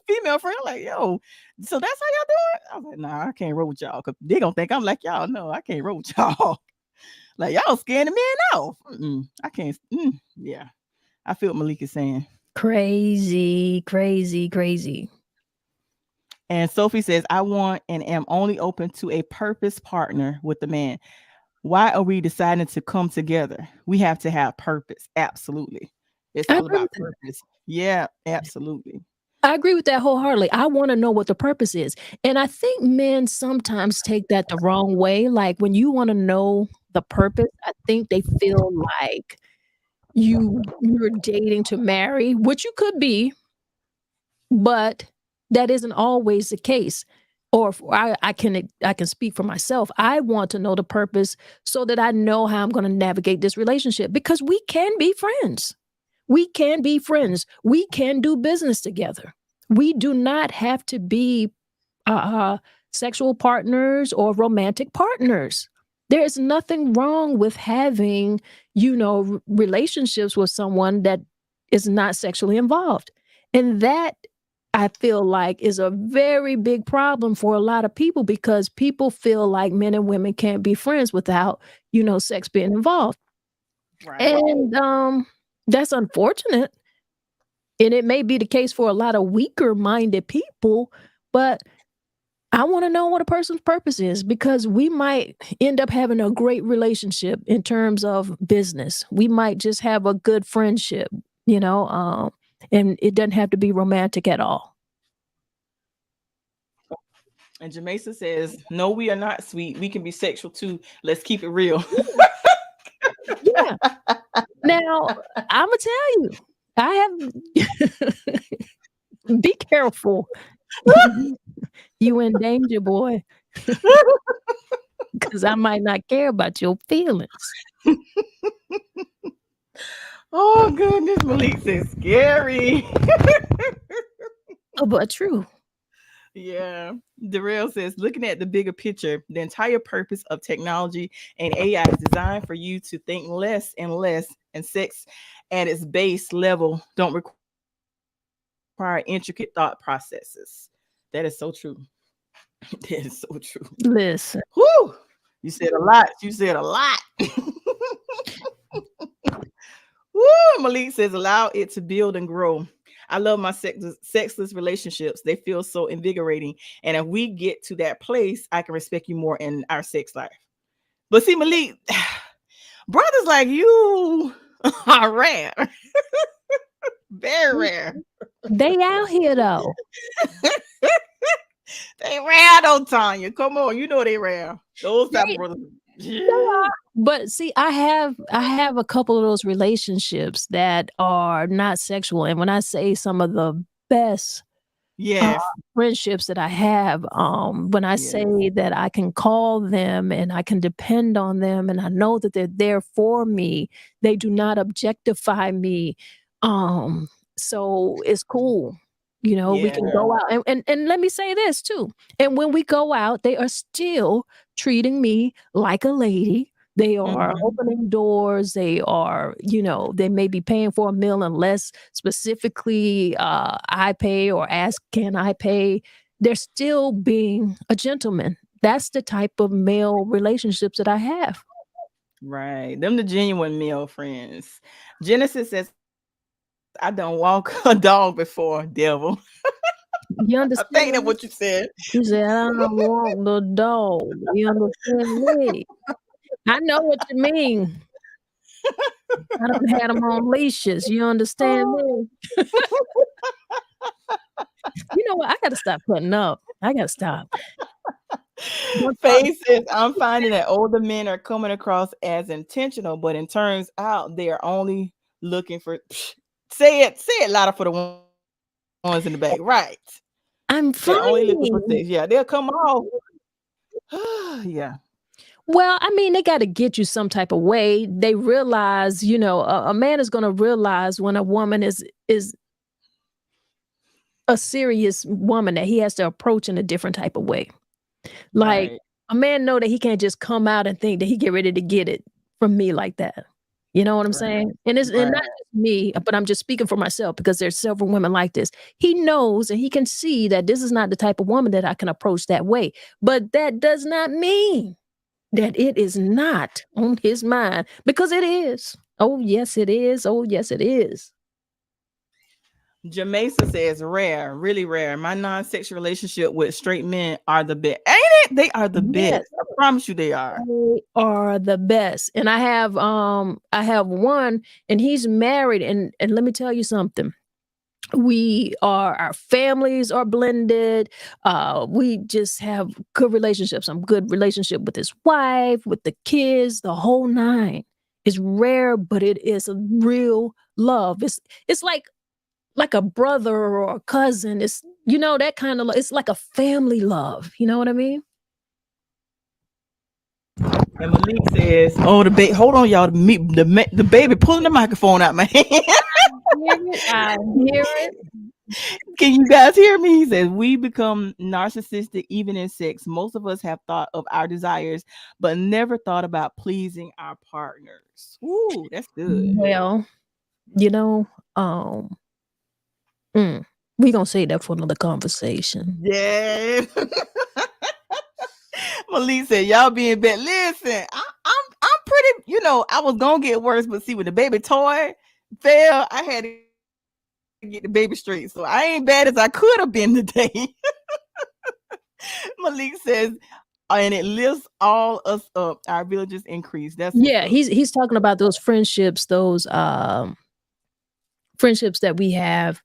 female friend like, "Yo, so that's how y'all do it?" I was like, "Nah, I can't roll with y'all because they gonna think I'm like y'all. No, I can't roll with y'all." Like, y'all scaring the men off. I can't. Yeah, I feel what Malik is saying. Crazy, crazy, crazy. And Sophie says, "I want and am only open to a purpose partner with the man. Why are we deciding to come together? We have to have purpose. Absolutely. It's I all agree about with that. purpose. Yeah, absolutely. I agree with that wholeheartedly. I want to know what the purpose is. And I think men sometimes take that the wrong way. Like when you want to know the purpose, I think they feel like you're dating to marry, which you could be, but that isn't always the case. Or I can speak for myself. I want to know the purpose so that I know how I'm going to navigate this relationship because we can be friends. We can be friends. We can do business together. We do not have to be sexual partners or romantic partners. There is nothing wrong with having, relationships with someone that is not sexually involved. And that I feel like is a very big problem for a lot of people because people feel like men and women can't be friends without, sex being involved. Right. And that's unfortunate. And it may be the case for a lot of weaker minded people, but I want to know what a person's purpose is because we might end up having a great relationship in terms of business. We might just have a good friendship, and it doesn't have to be romantic at all. And Jamesa says, "No, we are not sweet. We can be sexual too. Let's keep it real." Yeah. Now, I'm gonna tell you, I have be careful. You in danger, boy, because I might not care about your feelings. Oh goodness, Malik says scary. Oh, but true. Yeah. Darrell says, looking at the bigger picture, the entire purpose of technology and AI is designed for you to think less and less, and sex at its base level don't require intricate thought processes. That is so true. That is so true. Listen, Whew. You said a lot. You said a lot. Woo! Malik says, allow it to build and grow. I love my sexless relationships. They feel so invigorating. And if we get to that place, I can respect you more in our sex life. But see, Malik, brothers like you are rare. Very rare. they out here though. They rare though, Tanya. Come on, you know they rare. Those type of They brothers. they Yeah. are. But see, I have a couple of those relationships that are not sexual, and when I say some of the best uh, Yes. friendships that I have, when I Yes. say that I can call them and I can depend on them, and I know that they're there for me, they do not objectify me. Um, so it's cool. We Yeah. can go out and let me say this too. And when we go out, they are still treating me like a lady. They are Mhm. opening doors. They are, they may be paying for a meal unless specifically I pay or ask, can I pay? They're still being a gentleman. That's the type of male relationships that I have. Right. Them the genuine male friends. Genesis says, I don't walk a dog before, devil. I You think that's what you understand me? said. She said, I don't want the dog. You understand me? I know what you mean. I done had them on leashes. You understand Oh. me? You know what? I got to stop putting up. I got to stop. Don't talk. Faith says, I'm finding that older men are coming across as intentional, but it turns out they are only looking for say it louder for the ones in the back. Right. They're only looking I'm for sex. Yeah, they'll finding. come off. Yeah. Well, I mean, they got to get you some type of way. They realize, a man is going to realize when a woman is a serious woman that he has to approach in a different type of way. Like Right. a man know that he can't just come out and think that he get ready to get it from me like that. You know what I'm Right. saying? And not Right. just me, but I'm just speaking for myself because there's several women like this. He knows and he can see that this is not the type of woman that I can approach that way. But that does not mean that it is not on his mind because it is. Oh, yes, it is. Oh, yes, it is. Jamesa says rare, really rare. My non-sexual relationship with straight men are the best. Ain't it? They are the Yes, best. I promise you they are. they are the best. And I have one and he's married and let me tell you something. Our families are blended. We just have good relationships. Some good relationship with his wife, with the kids, the whole nine. It's rare, but it is a real love. It's like a brother or a cousin. It's that kind of love. It's like a family love. You know what I mean? And Malik says, "Oh, the baby. Hold on, y'all. The baby pulling the microphone out my hand. Hear it. I hear it. Can you guys hear me?" He says, "We become narcissistic even in sex. Most of us have thought of our desires, but never thought about pleasing our partners." Ooh, that's good. Well, you know, um, we gonna say that for another conversation. Yeah. Malik said, "Y'all being bad. Listen, I'm pretty. I was gonna get worse, but see, when the baby toy fell, I had to get the baby straight. So I ain't bad as I could have been today." Malik says, and it lifts all us up. Our villages increase. That's what's Yeah, up. he's talking about those friendships, those friendships that we have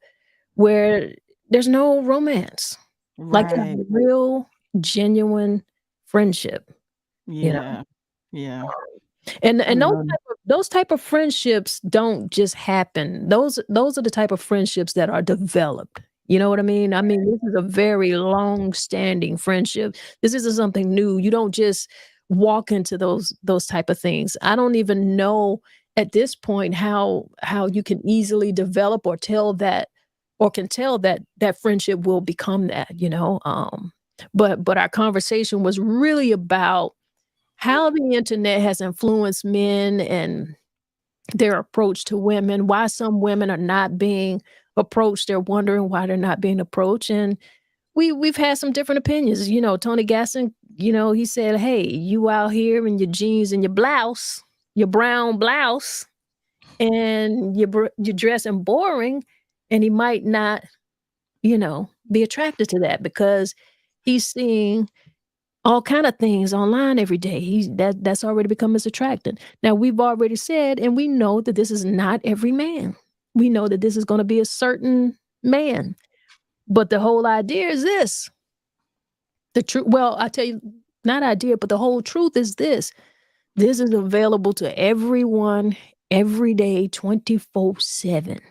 where there's no romance. Like a Right. real genuine friendship, you know? Yeah. Yeah. I And love it. those type of friendships don't just happen. Those are the type of friendships that are developed. You know what I mean? I mean, this is a very long-standing friendship. This isn't something new. You don't just walk into those type of things. I don't even know at this point how you can easily develop or tell that or can tell that that friendship will become that. But our conversation was really about how the internet has influenced men and their approach to women, why some women are not being approached. They're wondering why they're not being approached. And we've had some different opinions. Tony Gasson, he said, "Hey, you out here in your jeans and your blouse, your brown blouse, and you're dressing boring," and he might not, be attracted to that because he's seeing all kind of things online every day. That's already become as attractive. Now we've already said, and we know that this is not every man. We know that this is going to be a certain man. But the whole idea is this. The truth, well, I tell you, not idea, but the whole truth is this. This is available to everyone every day, 24/7.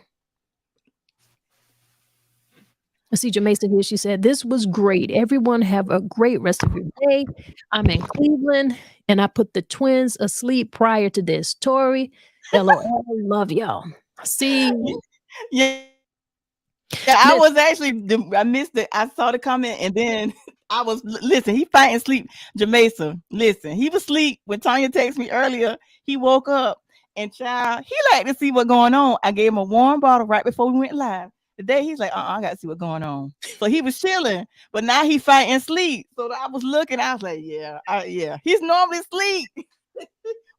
I see Jamaica here. She said, "This was great. Everyone have a great rest of your day. I'm in Cleveland and I put the twins asleep prior to this. Tori, LOL, love y'all." See, Yeah, I was listen, actually I missed it. I saw the comment and then listen. He fighting sleep. Jamesa, listen. He was asleep when Tanya texted me earlier. He woke up and child, he liked to see what's going on. I gave him a warm bottle right before we went live. Today he's like, I got to see what's going on. So he was chilling, but now he fighting sleep. So I was looking. I was like, yeah. He's normally asleep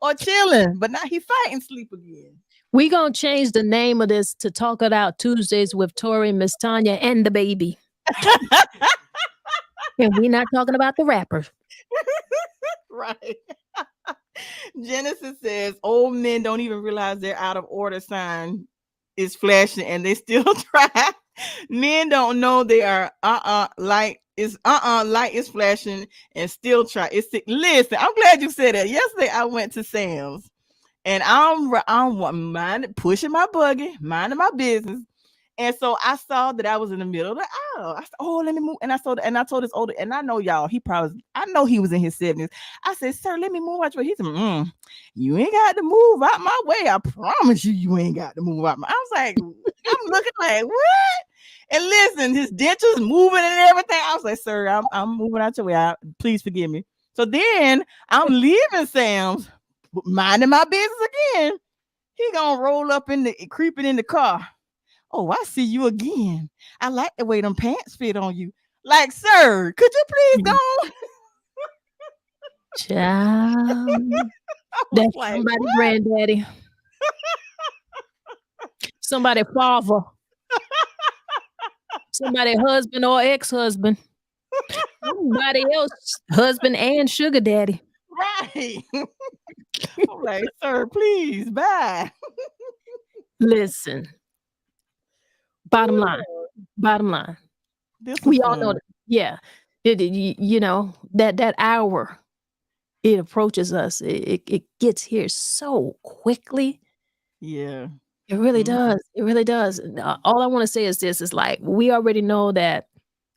or chilling, but now he fighting sleep again. we gonna change the name of this to Talk It Out Tuesdays with Tori, Miss Tanya, and the baby. And we're not talking about the rapper. Right. Genesis says old men don't even realize their out of order sign is flashing and they still try. Men don't know they are light is flashing and still try. Listen, I'm glad you said that. Yesterday I went to Sam's and I'm pushing my buggy, minding my business. And so I saw that I was in the middle of the aisle. I said, "Oh, let me move." And I told this older, and I know y'all, I know he was in his 70s. I said, "Sir, let me move out your way." He said, "You ain't got to move out my way. I promise you ain't got to move out my." I was like, I'm looking like, what? And listen, his dentures moving and everything. I was like, "Sir, I'm moving out your way. Please forgive me." So then I'm leaving Sam's, minding my business again. He gonna roll up creeping in the car. "Oh, I see you again. I like the way them pants fit on you." Like, sir, could you please go on? Child, I was that's like, somebody what? granddaddy, somebody father, somebody husband or ex-husband, somebody else husband and sugar daddy. Right. I'm like, sir, please, bye. Listen, Bottom line, bottom line. This was We all know fun. that. Yeah. You know, that hour, it approaches us. It gets here so quickly. Yeah. It really Mhm. does. It really does. All I want to say is this is like, we already know that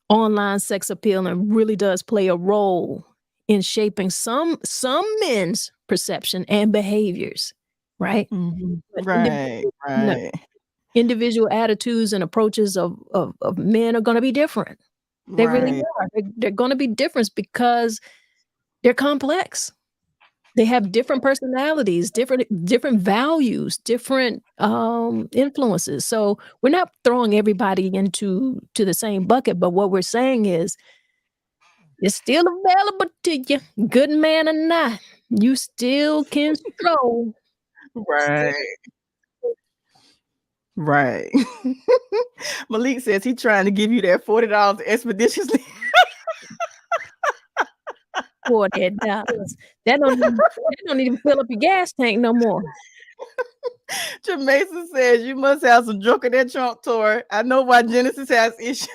online sex appealing really does play a role in shaping some men's perception and behaviors, right? Mhm. But Right, you know, right, individual attitudes and approaches of men are going to be different. They really right, are. They're going to be different because they're complex. They have different personalities, different values, different influences. So we're not throwing everybody into the same bucket, but what we're saying is it's still available to you, good man or not. You still can stroll. right, right. Malik says he trying to give you that $40 expeditiously. For that dollars. That don't even fill up your gas tank no more. Jamaica says you must have some junk in that trunk, Tori. I know why Genesis has issues.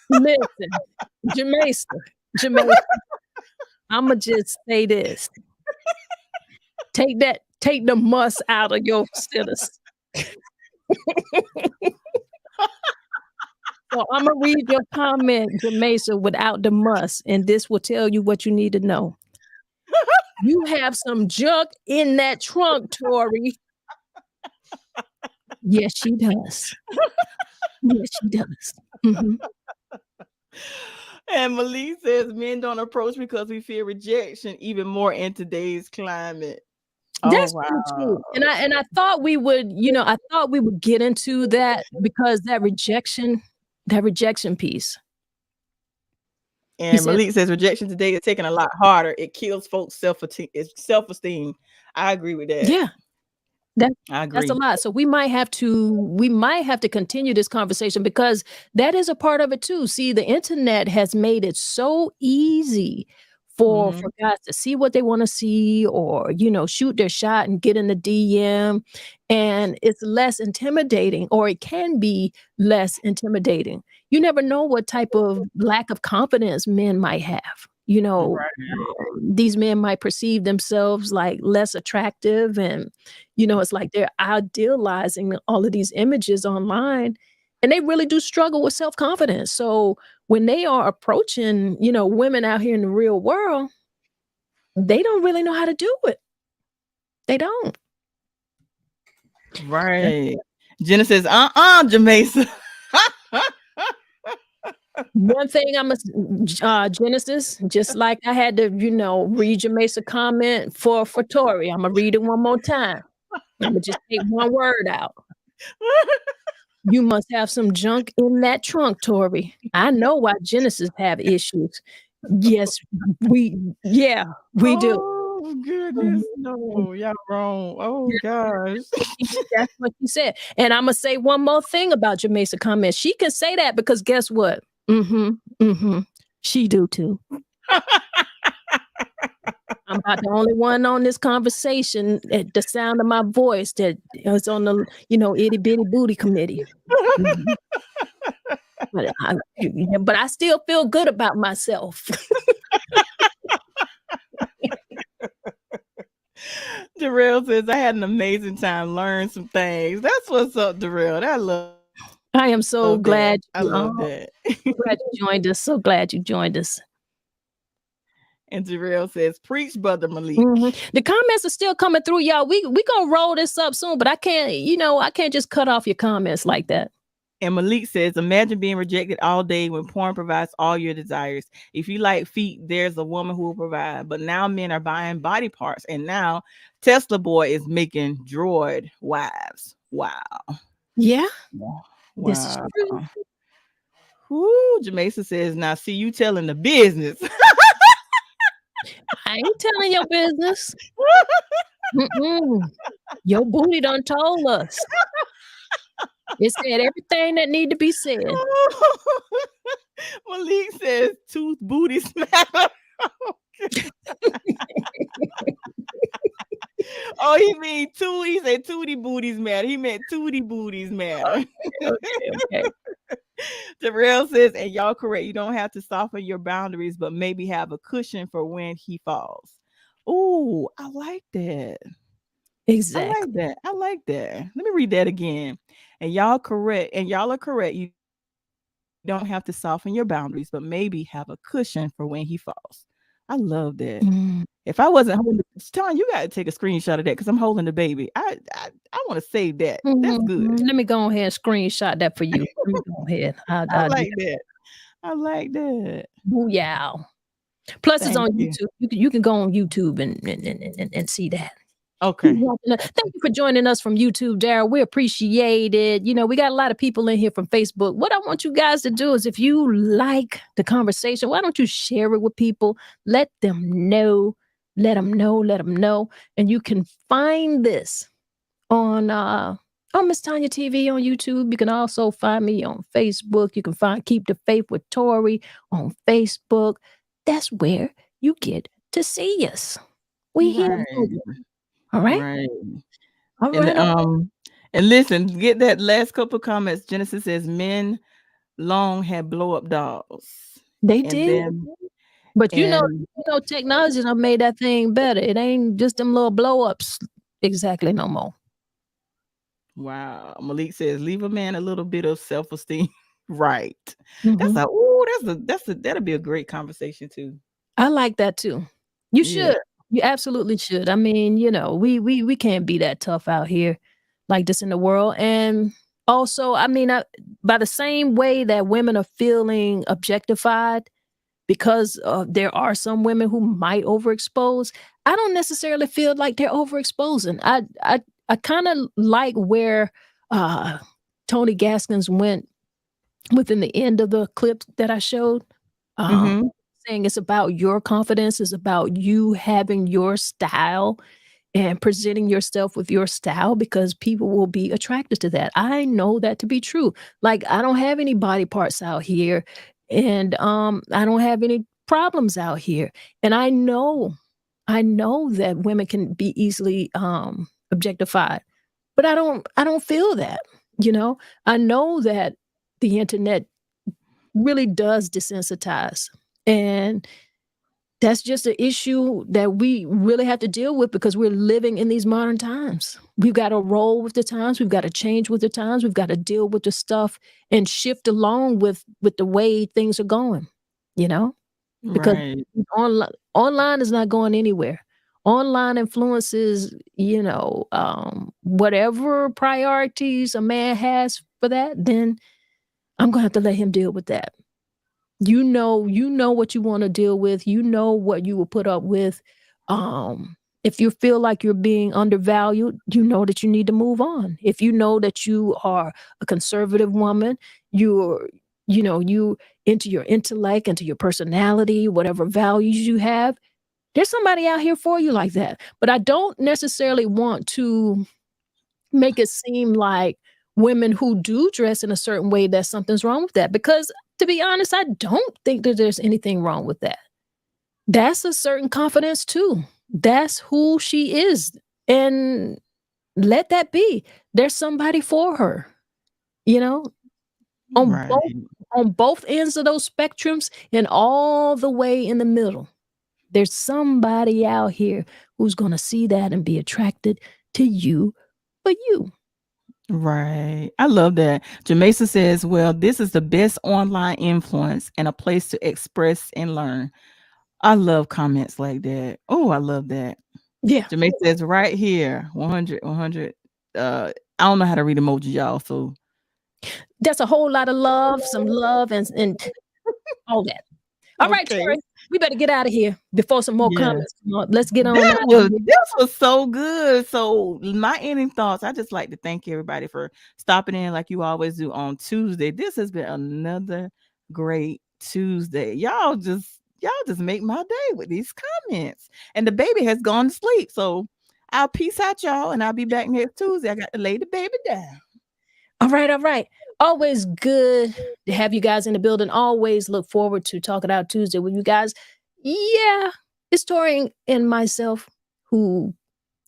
Listen, Jamaica, I'ma just say this. Take the muss out of your sitters. So Imma read your comment, Jamaica, without the muss, and this will tell you what you need to know. You have some junk in that trunk, Tori. Yes, she does. Yes, she does. Mhm. And Malik says men don't approach because we fear rejection even more in today's climate. Oh That's really wow. true. And I thought we would, I thought we would get into that because that rejection piece. You And said, Malik says rejection today is taking a lot harder. It kills folks' self-esteem. I agree with that. yeah, that I that's a agree. lot. So we might have to continue this conversation because that is a part of it too. See, the internet has made it so easy for Mhm. guys to see what they want to see, or shoot their shot and get in the DM, and it's less intimidating, or it can be less intimidating. You never know what type of lack of confidence men might have. Right. These men might perceive themselves like less attractive, and it's like they're idealizing all of these images online, and they really do struggle with self-confidence. So when they are approaching, women out here in the real world, they don't really know how to do it. They don't. Right. Jenna says, Jamaica. One thing Genesis, just like I had to, read your Mesa comment for Tori, I'm gonna read it one more time. I'm gonna just take one word out. You must have some junk in that trunk, Tori. I know why Genesis have issues. Yes, we do. Oh goodness. Mhm. No, y'all wrong. Oh Yeah, gosh. that's what she said. And Imma say one more thing about Jamaica comment. She can say that because guess what? Mhm, mhm. She do too. I'm about the only one on this conversation at the sound of my voice that is on the, itty bitty booty committee. Mhm. But I still feel good about myself. Darrell says I had an amazing time, learned some things. That's what's up, Darrell. I love I am so that. glad I love that. glad you joined us. So glad you joined us. And Darrell says, preach, brother Malik. The comments are still coming through, y'all. We gonna roll this up soon, but I can't just cut off your comments like that. And Malik says, imagine being rejected all day when porn provides all your desires. If you like feet, there's a woman who will provide. But now men are buying body parts. And now Tesla Boy is making droid wives. Wow. Yeah, this is Wow. true. Whoo, Jamaica says, now see you telling the business. I ain't telling your business. Mm-mm. Your booty done told us. It said everything that need to be said. Malik says, tooth booty smacker. Oh, he mean two. He said tootie booties matter. He meant tootie booties matter. Okay. Terrell says, and y'all correct. You don't have to soften your boundaries, but maybe have a cushion for when he falls. Oh, I like that. I like Exactly. that. I like that. Let me read that again. And y'all correct. And y'all are correct. You don't have to soften your boundaries, but maybe have a cushion for when he falls. I love that. If I wasn't Mm. holding, Sean, you got to take a screenshot of that because I'm holding the baby. I want to save that. That's Mhm. good. Let me go ahead and screenshot that for you. Let me go ahead. I I'll do like that. that. I like that. Booyah. Plus, it's Thank on you. YouTube. You can go on YouTube and see that. Okay. Thank you for joining us from YouTube, Daryl. We appreciate it. We got a lot of people in here from Facebook. What I want you guys to do is if you like the conversation, why don't you share it with people? Let them know. Let them know. Let them know. And you can find this on Miss Tanya TV on YouTube. You can also find me on Facebook. You can find Keep the Faith with Tori on Facebook. That's where you get to see us. We here for Right. you. All right? Right. All And right. and listen, get that last couple comments. Genesis says men long had blow up dolls. They And did. then But and technology done made that thing better. It ain't just them little blow ups exactly no more. wow, Malik says leave a man a little bit of self-esteem. Right. That's Hmm. a oh, that's a that'll be a great conversation too. I like that too. You Yeah. should. You absolutely should. I mean, we can't be that tough out here like this in the world. And also, I mean, by the same way that women are feeling objectified because there are some women who might overexpose, I don't necessarily feel like they're overexposing. I kind of like where uh, Tony Gaskins went within the end of the clip that I showed, um, Mhm. saying it's about your confidence, it's about you having your style and presenting yourself with your style because people will be attracted to that. I know that to be true. Like I don't have any body parts out here and I don't have any problems out here. And I know that women can be easily objectified, but I don't feel that, you know? I know that the internet really does desensitize. And that's just an issue that we really have to deal with because we're living in these modern times. We've got to roll with the times. We've got to change with the times. We've got to deal with the stuff and shift along with the way things are going, you know? Because Right. online is not going anywhere. Online influences, whatever priorities a man has for that, then I'm gonna have to let him deal with that. You know what you want to deal with. You know what you will put up with. If you feel like you're being undervalued, you know that you need to move on. If you know that you are a conservative woman, you into your intellect, into your personality, whatever values you have, there's somebody out here for you like that. But I don't necessarily want to make it seem like women who do dress in a certain way that something's wrong with that because to be honest, I don't think that there's anything wrong with that. That's a certain confidence too. That's who she is. And let that be. There's somebody for her, you know, on both Right. on both ends of those spectrums and all the way in the middle. There's somebody out here who's going to see that and be attracted to you for you. Right. I love that. Jamesa says, well, this is the best online influence and a place to express and learn. I love comments like that. Oh, I love that. Yeah. Jamaica says right here, 100, 100. I don't know how to read emojis, y'all. So That's a whole lot of love, some love and all that. All right, okay. Tori, we better get out of here before some more Yeah. comments come up. Let's get on That out of was here. this was so good. So my ending thoughts, I just like to thank everybody for stopping in like you always do on Tuesday. This has been another great Tuesday. Y'all just make my day with these comments. And the baby has gone to sleep. So I'll peace out, y'all, and I'll be back next Tuesday. I got to lay the baby down. All right, all right. Always good to have you guys in the building. Always look forward to talking out Tuesday with you guys. Yeah, it's Tori and myself who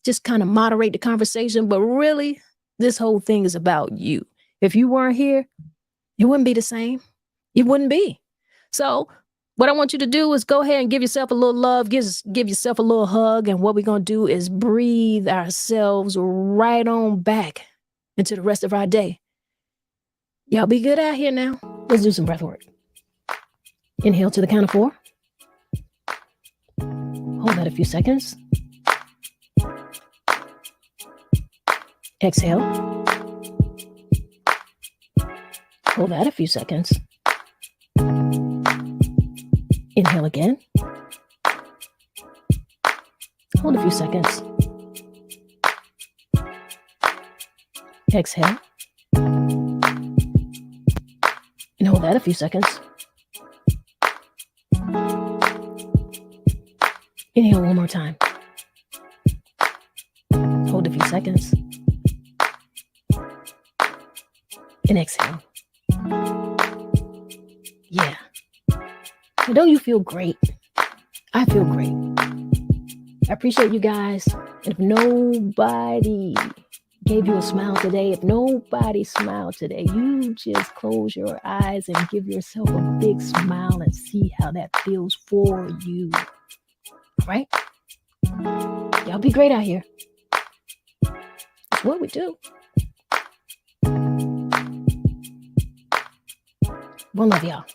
just kind of moderate the conversation. But really, this whole thing is about you. If you weren't here, it wouldn't be the same. It wouldn't be. So what I want you to do is go ahead and give yourself a little love, give yourself a little hug. And what we're going to do is breathe ourselves right on back into the rest of our day. Y'all be good out here now. Let's do some breath work. Inhale to the count of 4. Hold that a few seconds. Exhale. Hold that a few seconds. Inhale again. Hold a few seconds. Exhale. And hold that a few seconds. Inhale one more time. Hold a few seconds. And exhale. Yeah. Now, don't you feel great? I feel great. I appreciate you guys. And if nobody gave you a smile today, if nobody smiled today, you just close your eyes and give yourself a big smile and see how that feels for you. All right? Y'all be great out here. That's what we do. One love, y'all.